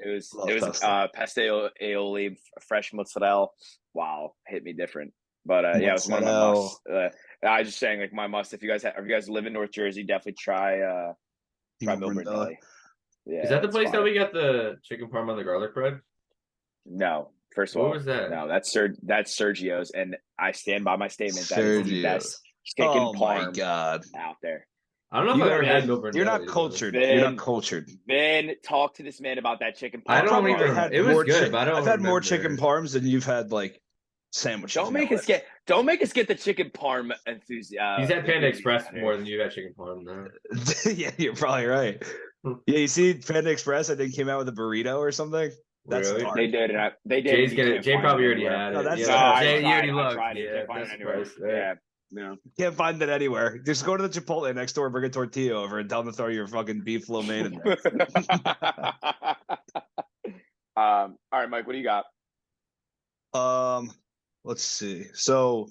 It Love was pesto. pesto aioli, fresh mozzarella. Wow, hit me different. But yeah, it was one of my Mozzarella. musts. I was just saying, like my must. If you guys live in North Jersey, definitely try Milburn Deli. Yeah, Is that the it's place fire. that we got the chicken parm on the garlic bread? No, first of What all, was that? no, that's Sergio's, and I stand by my statement that is the Sergio's. best chicken Oh my parm god! out there. I don't know You if I've ever gotta- had Milburn You're Deli, not to be honest. cultured. Then- You're not cultured. Then talk to this man about that chicken parm. I don't Probably even- had it was more good, but I don't I've had more remember. chicken parms than you've had like sandwiches. Don't in make your us life. don't make us get the chicken parm enthusiast. He's had Panda Express more than you had chicken parm, though. Yeah, you're probably right. Yeah, you see Panda Express, I think came out with a burrito or something. That's Really? dark. They did, and they did. Jay's You gonna. can't Jay find probably it already anywhere. had No, it. that's Yeah, sad. No, I Jay, you tried. already I looked. tried it. Yeah, Can't find it that's anywhere. spice, right? Yeah. No. Can't find it anywhere. Just go to the Chipotle next door, bring a tortilla over, and tell them to throw your fucking beef lo mein in there. All right, Mike, what do you got? Let's see. So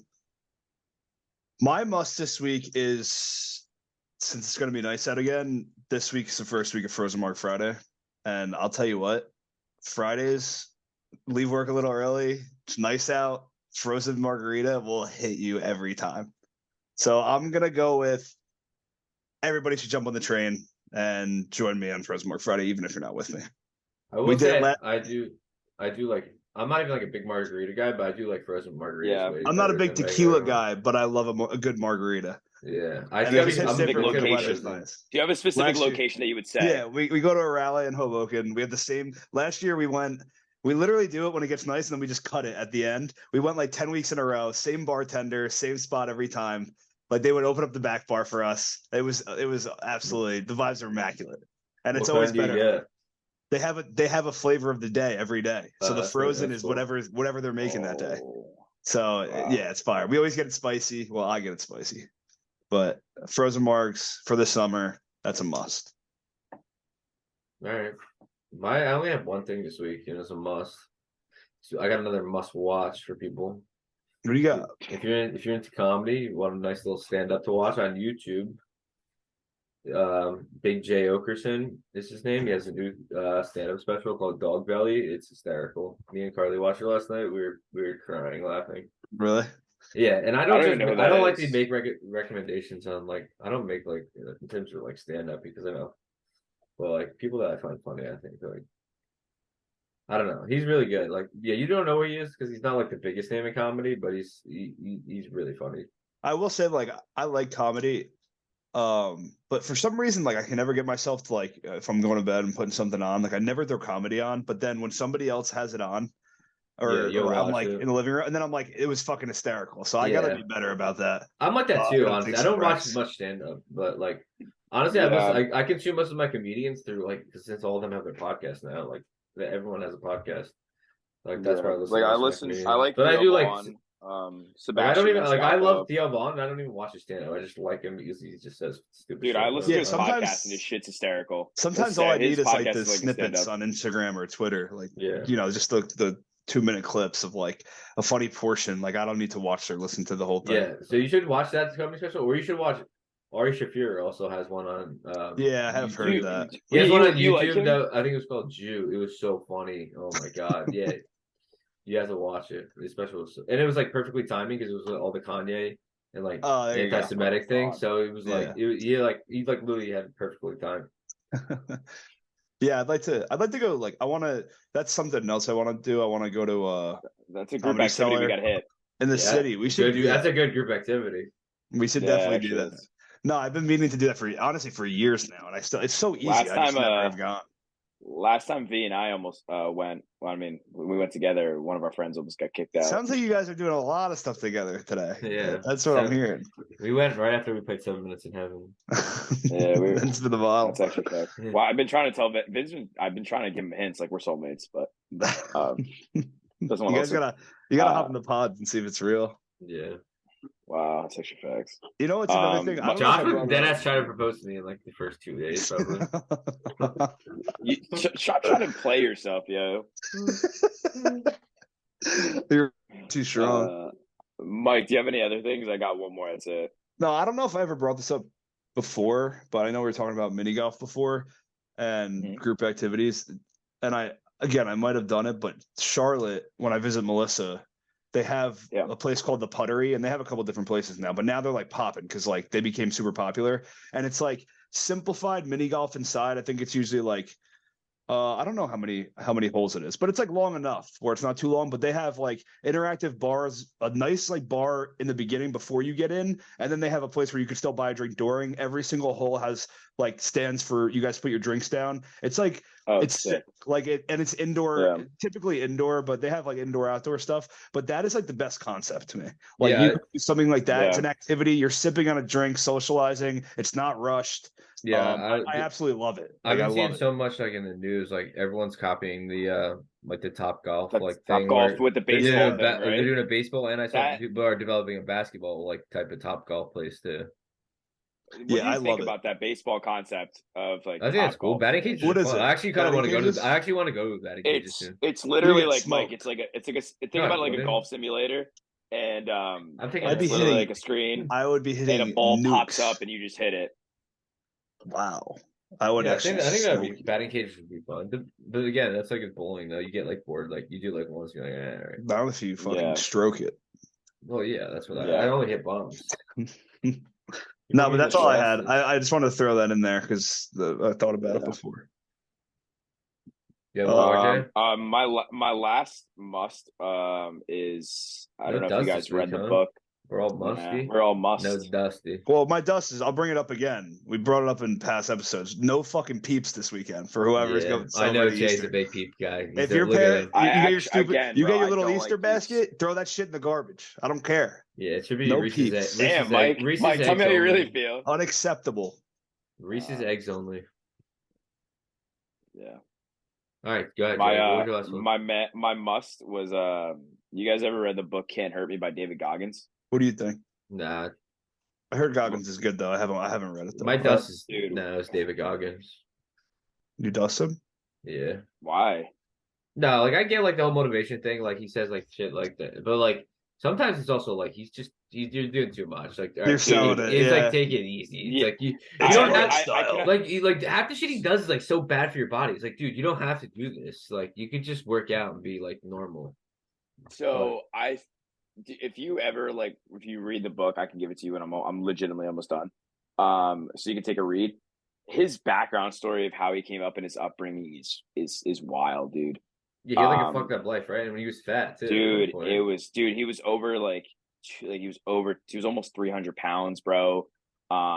my must this week is, since it's gonna be nice out again, this week is the first week of Frozen Mark Friday. And I'll tell you what, Fridays, leave work a little early, it's nice out, frozen margarita will hit you every time. So I'm gonna go with everybody should jump on the train and join me on Frozen Mark Friday, even if you're not with me. I will We did say let- I do like. I'm not even like a big margarita guy, but I do like frozen margaritas. Yeah. way I'm not a better big than tequila regular guy, but I love a good margarita. ones. Yeah, I And think if it I'm hits a big different when the location. weather's nice. Do you have a specific Last year- location that you would say? Yeah, we go to a rally in Hoboken. We had the same last year. We literally do it when it gets nice, and then we just cut it at the end. We went like 10 weeks in a row, same bartender, same spot every time. Like they would open up the back bar for us. It was absolutely, the vibes are immaculate, and it's What always kind do you better. get? They have a flavor of the day every day. So the That's frozen that's is cool. whatever they're making that day. Oh. So Wow. yeah, it's fire. We always get it spicy. Well, I get it spicy, but frozen marks for the summer, that's a must. All right, I only have one thing this week, and it's a must. So I got another must watch for people. What do you got? If you're into comedy, you want a nice little stand up to watch on YouTube. Big J Okerson is his name. He has a new stand up special called Dog Belly. It's hysterical. Me and Carly watched it last night. We were crying laughing. Really? Yeah, and I I don't don't even know who I that don't like is. to make recommendations on like I don't make like in terms of like stand up because I know well like people that I find funny I think like I don't know. He's really good. Like, yeah, you don't know who he is because he's not like the biggest name in comedy, but he's really funny. I will say, like, I like comedy. But for some reason, like, I can never get myself to, like, if I'm going to bed and putting something on, like, I never throw comedy on. But then when somebody else has it on, Yeah, you'll or I'm watch like it. in the living room, and then I'm like, it was fucking hysterical. So I Yeah. gotta be better about that. I'm like that too, gotta honestly. take I some don't watch breaks. as much stand up, but like honestly, Yeah. I consume most of my comedians through like since all of them have their podcast now, like everyone has a podcast. Like that's where I listen Like to I most of my listen. I comedians. like But I Theo do like Vaughn, I don't Sebastian even like I love Maniscalco. Theo Vaughn. I don't even watch his stand up. I just like him because he just says stupid Dude, shit. I listen to his sometimes- podcast and his shit's hysterical. Sometimes all I His need is like podcast the is like a snippets stand-up. on Instagram or Twitter, like Yeah. just the 2-minute clips of like a funny portion. Like I don't need to watch or listen to the whole thing. Yeah. So you should watch that comedy special, or you should watch Ari Shafir also has one on Yeah, I have heard YouTube. that. He has one on You like YouTube him? that I think it was called Jew. It was so funny. Oh my god. Yeah. You have to watch it. The special was, and it was like perfectly timing because it was all the Kanye and like Oh, there you go. anti-Semitic thing. God. So it was like he literally had it perfectly timed. Yeah, I'd like to go. Like I want to. That's something else I want to do. I want to go to That's a group Comedy activity we Cellar. got hit. in the Yeah. city. We should do That's that. a good group activity. We should Yeah, definitely do actually that. is. No, I've been meaning to do that for years now, and it's so easy. Last I just time, never have gone. Last time V and I almost went. Well, I mean, when we went together, one of our friends almost got kicked out. Sounds like you guys are doing a lot of stuff together today. Yeah. That's what I'm hearing. We went right after we played 7 Minutes in Heaven. Yeah, Vince for the bottle. That's actually fair. Yeah. Well, I've been trying to tell Vince. I've been trying to give him hints like we're soulmates, but doesn't want You guys to. gotta hop in the pods and see if it's real. Yeah. Wow, that's actually facts. You know what's another thing? I don't know if Josh I was brought it deadass up. trying to propose to me in like the first 2 days, probably. Stop trying to play yourself, yo. You're too strong. Mike, do you have any other things? I got one more. That's it. No, I don't know if I ever brought this up before, but I know we were talking about mini golf before and Mhm. group activities. And I might have done it, but Charlotte, when I visit Melissa, they have Yeah. a place called the Puttery, and they have a couple different places now, but now they're like popping because like they became super popular. And it's like simplified mini golf inside. I think it's usually like I don't know how many holes it is, but it's like long enough where it's not too long. But they have like interactive bars, a nice like bar in the beginning before you get in, and then they have a place where you can still buy a drink during. Every single hole has like stands for you guys to put your drinks down. It's like it's sick. like it, and it's indoor, Yeah. typically indoor, but they have like indoor outdoor stuff. But that is like the best concept to me. Like Yeah. you could do something like that. It's Yeah. an activity. You're sipping on a drink, socializing. It's not rushed. Yeah, I absolutely love it. I've Like, I been seeing love it. so much like in the news, like everyone's copying the like the Top Golf That's like Top thing Golf where with the they're baseball doing, thing, they're right? doing a baseball, and I saw That- people are developing a basketball like type of Top Golf place too. What do you I think love it. about that baseball concept of like? I think it's Top cool. golf? Batting cages. What are is fun. it? I actually kind of want Batting to go cages? to. I actually want to go to batting cages soon. It's literally get like smoked. Mike. It's like think No, about it like a wouldn't. golf simulator, and I'm thinking I'd be it's literally hitting- like a screen, I would be hitting and a ball nukes. pops up, and you just hit it. Wow. I would Yeah, I actually. think that'd smoke be batting cages would be fun. But again, that's like a bowling though. You get like bored. Like you do like once, you're like, all right. Not if you fucking Yeah. stroke it. Well, yeah, that's what Yeah. I only hit bombs. No, but that's all I had. Yes. I just wanted to throw that in there because I thought about it Yeah. before. Yeah, RJ. My last must is I No don't know if dust you this guys read week, the huh? book. We're all Nah, musty. we're all must. No, dusty. Well, my dust is. I'll bring it up again. We brought it up in past episodes. No fucking peeps this weekend for whoever's Yeah, going. I know celebrating Jay's Easter. a big peep guy. He's If a- your look at parent, him. I you get your actually- stupid, again, you bro, get your I little don't Easter like peeps. basket. Throw that shit in the garbage. I don't care. Yeah, it should be No Reese's, peeps. Reese's Damn, Mike. Reese's Mike, tell me how eggs you really only. feel. Unacceptable. Reese's eggs only. Yeah. All right, go ahead. Jay. What was your last one? My must was you guys ever read the book Can't Hurt Me by David Goggins? What do you think? Nah, I heard Goggins is good though. I haven't read it though. my dust is Dude. no, it's David Goggins. You dust him? Yeah. Why? No, like I get like the whole motivation thing, like he says like shit like that, but like sometimes it's also like you're doing too much. Like all You're right, selling take it, It's yeah. like take it easy. It's Yeah. like you I- don't I- have I can- like half the shit he does is like so bad for your body. It's like, dude, you don't have to do this. Like you could just work out and be like normal. So if you ever if you read the book, I can give it to you, and I'm legitimately almost done. So you can take a read. His background story of how he came up and his upbringing is wild, dude. Yeah, he had like a Um, fucked up life, right? And when he was fat too. At one dude, point. he was over he was almost 300 pounds, bro.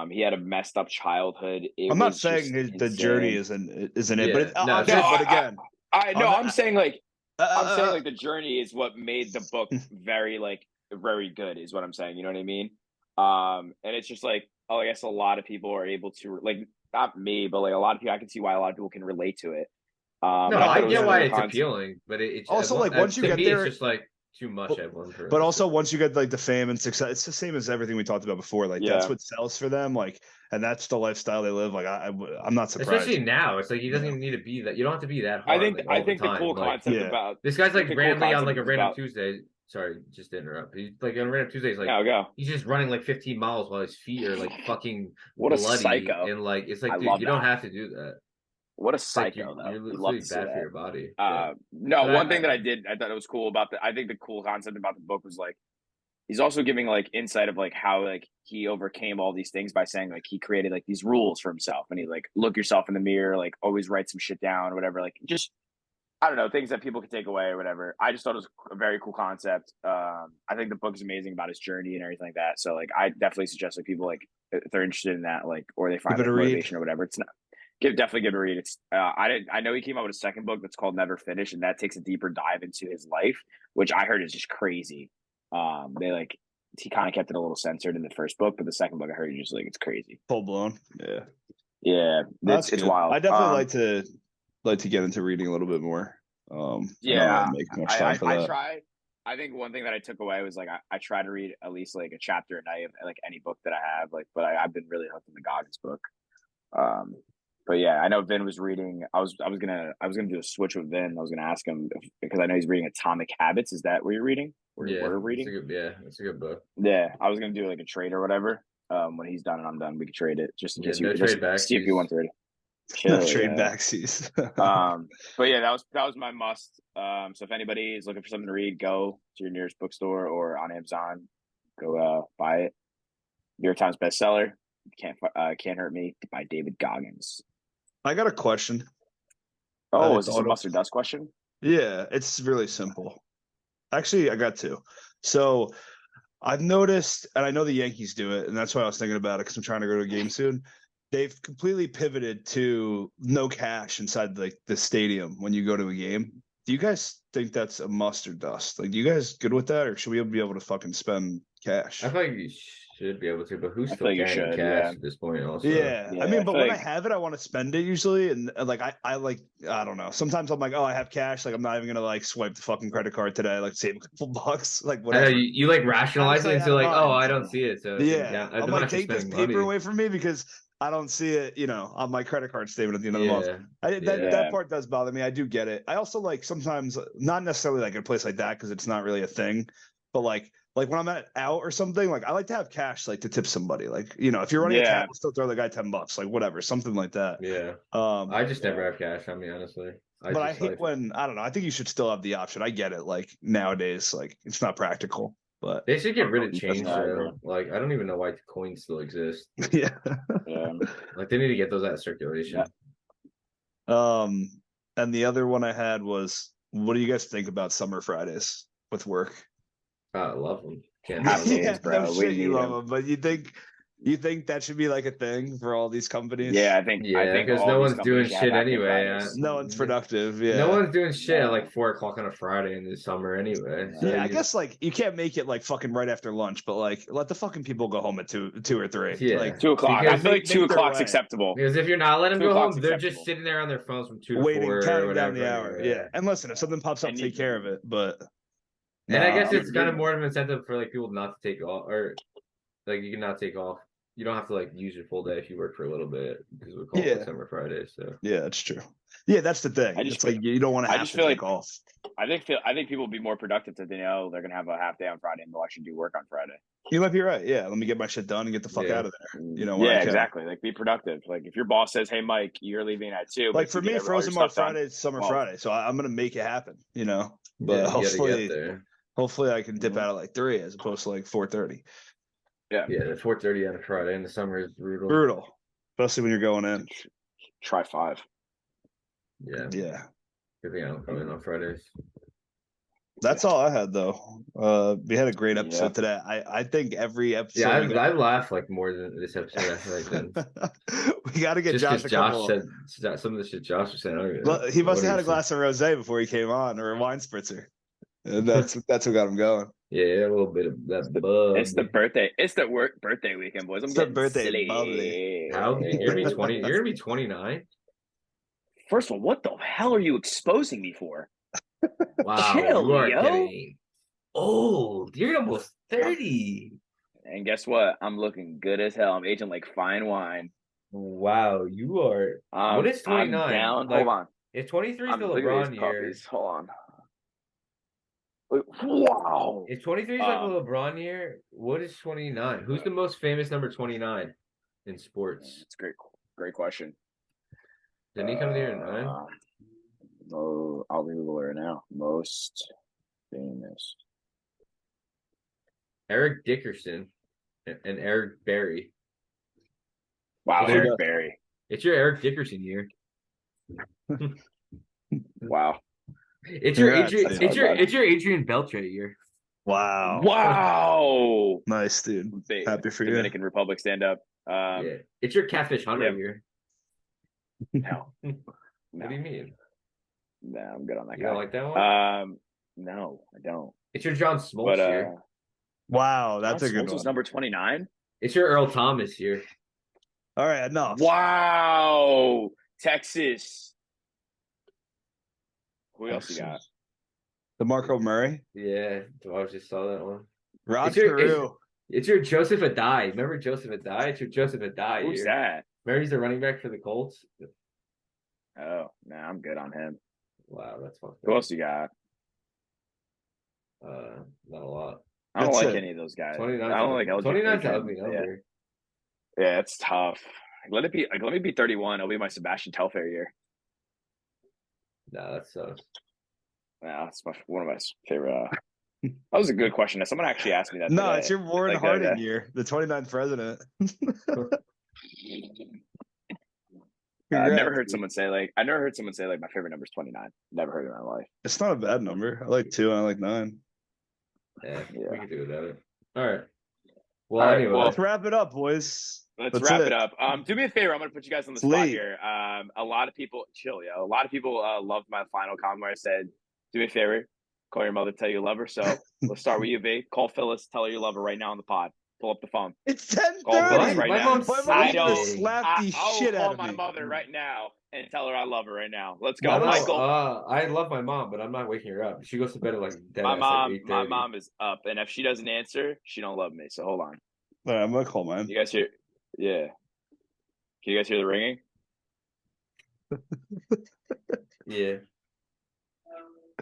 He had a messed up childhood. It I'm not was saying just the journey insane. isn't it, but Yeah, it's no, No, but again, no, on the, I'm saying like the journey is what made the book very very good is what I'm saying. You know what I mean? And it's just like, oh, I guess a lot of people are able to like not me, but like a lot of people. I can see why a lot of people can relate to it. no, And I but thought I it was get a yeah, why cool it's concept. appealing, but it's also like once you to get me, it's there, just like too much but, at one point. but also once you get like the fame and success, it's the same as everything we talked about before. Like that's Yeah, what sells for them. Like, and that's the lifestyle they live. Like I'm not especially surprised. now, it's like he doesn't Yeah, even need to be that. You don't have to be that hard like I all the think the time. cool Like concept yeah. about this guy's I think like the cool randomly on like concept a is random about Tuesday. Sorry, just to interrupt. He's like on a random Tuesday. He's like no go. he's just running like 15 miles while his feet are like fucking What a bloody psycho! and like it's I like, dude, love you don't that. have to do that. What a It's like psycho though. you're You love literally to see bad for that. your body. Yeah, No, but one thing that I thought it was cool about I think the cool concept about the book was like he's also giving like insight of like how like he overcame all these things by saying like he created like these rules for himself and he like look yourself in the mirror, like always write some shit down or whatever, like just I don't know, things that people could take away or whatever. I just thought it was a very cool concept. I think the book is amazing about his journey and everything like that. So like I definitely suggest like people like if they're interested in that, like or they Give find it like a read. motivation or whatever. It's not definitely give it a read. It's I know he came out with a second book that's called Never Finish, and that takes a deeper dive into his life, which I heard is just crazy. They like he kind of kept it a little censored in the first book, but the second book I heard just like it's crazy. Full blown. Yeah, Yeah, that's it's good. wild. I definitely like to get into reading a little bit more. I don't really Yeah, make much time for I that. try. I think one thing that I took away was like I try to read at least like a chapter a night of like any book that I have. Like, but I've been really hooked on the Goggins book. Um, but yeah, I know Vin was reading. I was gonna do a switch with Vin. I was gonna ask him because I know he's reading Atomic Habits. Is that what you're reading? Or yeah, we're reading? it's a good book. Yeah, I was gonna do like a trade or whatever. When he's done and I'm done, we could trade it just in Yeah, case no you trade see if you backsies. want to read it. Chill, Trade yeah. backsies. But yeah, that was my must. So if anybody is looking for something to read, go to your nearest bookstore or on Amazon, go buy it. New York Times bestseller. Can't hurt me by David Goggins. I got a question. Oh, I is this a thought of. mustard dust question? Yeah, it's really simple. Actually, I got two. So I've noticed, and I know the Yankees do it, and that's why I was thinking about it because I'm trying to go to a game soon. They've completely pivoted to no cash inside the stadium when you go to a game. Do you guys think that's a must or dust? Like, do you guys good with that, or should we be able to fucking spend cash? I feel like you should be able to, but who's I still feel like you carrying should, cash yeah. at this point? Also, Yeah, I Yeah, mean, I but feel when I like have it, I want to spend it usually, and like I like I don't know. Sometimes I'm like, oh, I have cash, like I'm not even gonna like swipe the fucking credit card today, like save a couple bucks, like I know whatever. you like Out of rationalize it sight, out until of like, oh, mind. I don't see it, so it's gonna Yeah, count. I'm I'm like, actually take this spending paper money. away from me because I don't see it, on my credit card statement at the end of the month. Yeah, yeah. That part does bother me. I do get it. I also like sometimes not necessarily like in a place like that because it's not really a thing, but like when I'm out or something, like I like to have cash like to tip somebody. Like, if you're running a yeah, tab, still throw the guy $10, like whatever, something like that. Yeah, Um, I just never yeah. have cash on me, honestly. I but I just hate like when I don't know. I think you should still have the option. I get it. Like nowadays, like it's not practical, but they should get rid of that's change No, I me. agree. though. Like I don't even know why coins still exist. Yeah. Yeah, Like they need to get those out of circulation. Um, and the other one I had was, what do you guys think about summer Fridays with work? I love them. Can't Have have them. these, bro. No We shit, you need love them. them, but you think that should be like a thing for all these companies? Yeah, I Yeah, think because all no these one's doing companies should have shit active anyway. Fridays. No one's productive. No Yeah. one's doing shit at No. like 4 o'clock on a Friday in the summer anyway. So Yeah, I guess like you can't make it like fucking right after lunch, but like let the fucking people go home at two or three. Yeah. Like 2 o'clock. I Because feel like make 2 their o'clock's way. acceptable. Because if you're not letting them 2 go o'clock's home, they're acceptable. just sitting there on their phones from 2 to waiting, 4 or counting whatever. down the hour. Yeah. And listen, if something pops up, And take care of it. But And I guess no. it's kind of more of an incentive for like people not to take off, or like you can not take off. You don't have to like use your full day if you work for a little bit because we call it Yeah. like Summer Friday. So Yeah, that's true. Yeah, that's the thing. It's like you don't want to have to take off. I think people will be more productive if they know they're gonna have a half day on Friday and they'll actually do work on Friday. You might be right. Yeah, let me get my shit done and get the fuck Yeah. out of there. When Yeah, I can. exactly. Like be productive. Like if your boss says, "Hey, Mike, you're leaving at 2," Like but for you get me, all your Frozen Mark stuff done. Friday is Summer Well, Friday, so I'm gonna make it happen. But yeah, you gotta hopefully, get there. hopefully I can dip Mhm. out at like 3 as opposed to like 4:30. Yeah, Yeah, 4:30 on a Friday in the summer is brutal. Brutal, especially when you're going in. try 5. Yeah. Yeah. Good thing I don't come in on Fridays. That's all I had though. We had a great episode Yeah. today. I think every episode Yeah, we I laughed like more than this episode. I feel like then. we got to get Just Josh because a Josh couple. said some of the shit Josh was saying. I don't even Well, know he must what have had a was saying. glass of rosé before he came on, or a wine spritzer. And that's what got him going. Yeah, a little bit of that bug. It's the birthday. It's the work birthday weekend, boys. I'm It's the getting birthday silly. bubbly. How you're gonna be 20? You're gonna be 29. First of all, what the hell are you exposing me for? Wow, Chill, you are yo. getting old. You're almost 30. And guess what? I'm looking good as hell. I'm aging like fine wine. Wow, you are. What is I'm 29? down. Like, Hold on. If 23 is the Look at LeBron these year, puppies. Hold on. Wow. if 23 is like the Um, LeBron year, what is 29? Who's the most famous number 29 in sports? It's a great question. Didn't he come here in 9? No, I'll Google it now. Most famous. Eric Dickerson and Eric Berry. Wow, There you Eric go. Berry. It's your Eric Dickerson year. Wow. It's your Congrats, Adrian. dude. It's your Adrian Beltre year. Wow. Wow. Nice, dude. Big Happy for you. Dominican Republic stand up. Yeah, it's your Catfish Hunter yeah. year. No. What do you mean? No, I'm good on that You guy. don't like that one? No, I don't. It's your John Smoltz But year. Wow, that's a good was one. number 29. It's your Earl Thomas year. All right, enough. Wow, Texas. Who else you got? DeMarco Murray, Yeah, I just saw that one. Rod It's your- Carew. It's your Joseph Adai. Remember Joseph Adai? It's your Joseph Adai Who's year. that? Remember he's the running back for the Colts? Oh, no, I'm good on him. Wow, that's fucked Who up. else you got? Not a lot. I don't That's like it. any of those guys. 29. I don't like LJ 29's an Furkan. ugly number. Yeah, it's tough. Let me be 31. It'll be my Sebastian Telfair year. Nah, that sucks. Yeah, that's one of my favorite. That was a good question. Someone actually asked me that. No, today. it's your Warren Like that Harding guy. year, the 29th president. I've never Congrats, heard dude. someone say like my favorite number is 29. Never heard it in my life. It's not a bad number. I like 2 and I like 9. Yeah, Yeah. we can do without it. All right. Well, All right, anyway. well, Let's wrap it up, boys. Let's That's wrap it. it up. Do me a favor. I'm going to put you guys on the Please. spot here. A lot of people, chill, yo. A lot of people loved my final comment where I said, do me a favor, call your mother, tell you love her. So let's start with you, B. Call Phyllis, tell her you love her right now on the pod. Pull up the phone. It's Call Phyllis 10:30. right My now. mom's My I mom's gonna know. slap the I'll shit call out of my me. mother right now and tell her I love her right now. Let's go. My mom, Michael. I love my mom, but I'm not waking her up. She goes to bed at like dead My ass, mom, like 8:30. my mom is up, and if she doesn't answer, she don't love me. So hold on. All right, I'm gonna call mine. You guys hear? Yeah. Can you guys hear the ringing? Yeah.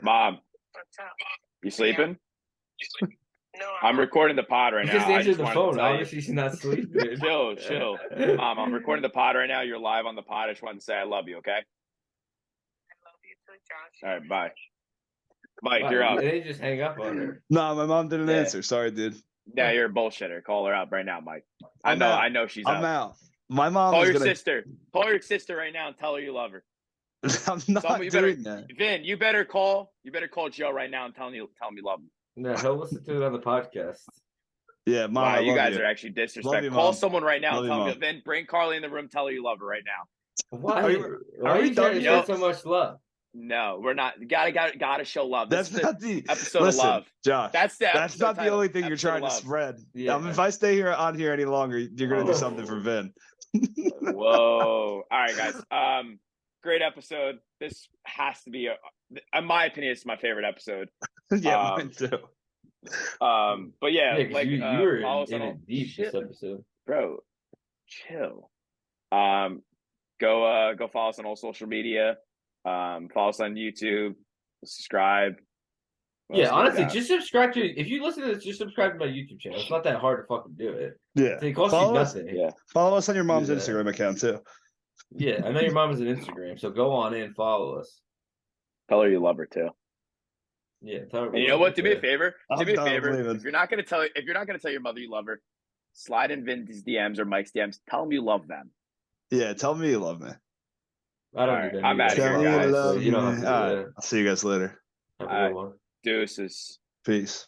Mom, What's up? you sleeping? No, I'm recording the pod right He now. just I answered the wanted to phone. tell you. Obviously, she's not sleeping. Chill. Mom, I'm recording the pod right now. You're live on the pod. I just wanted to say I love you. Okay. I love you too, Josh. All right. Bye. Mike, Wow, you're up. and then you just hang up on her. No, my mom didn't Yeah. answer. Sorry, dude. Yeah, you're a bullshitter. Call her out right now, Mike. I'm out. I know she's I'm up. out. My mom Call is your gonna. sister. Call your sister right now and tell her you love her. I'm not Somebody better- doing that. Vin, you better call Joe right now and tell him you love him. No, he'll listen to it on the podcast. Yeah, mom. Wow, I you love guys you. are actually Love disrespectful. you, Call Mom. someone right now. Love you, Tell Mom. him, Vin, bring Carly in the room. Tell her you love her right now. Why? Are we Why are you trying to done show so much love? No, we're not. Gotta show love. That's This is not the episode of listen, love. Josh. That's the. That's episode not the title, only thing you're episode trying to of love. spread. Yeah. If I stay here on here any longer, you're gonna do something for Vin. Whoa! All right, guys. Great episode. This has to be, in my opinion, it's my favorite episode. Yeah, Um, mine too. But yeah, Yeah, 'cause like you were follow us in on it deep this episode. bro. Chill. Go follow us on all social media. Follow us on YouTube. Subscribe. What Yeah, else do we honestly, got? just subscribe to. If you listen to this, just subscribe to my YouTube channel. It's not that hard to fucking do it. Yeah. It costs you Follow us, nothing. Yeah. follow us on your mom's Do that. Instagram account too. Yeah, I know your mom is an Instagram, so go on in, follow us. Tell her you love her too. Yeah, tell her And you know what? Do me a favor. favor. Do I'm me a done favor. believing. If you're not gonna tell your mother you love her, slide in Vin's DMs or Mike's DMs. Tell them you love them. Yeah, tell me you love me. I don't Alright, need I'm any outta here, advice, guys. so you don't have to do All right, that. I'll see you guys later. Have a Alright. good one. Deuces. Peace.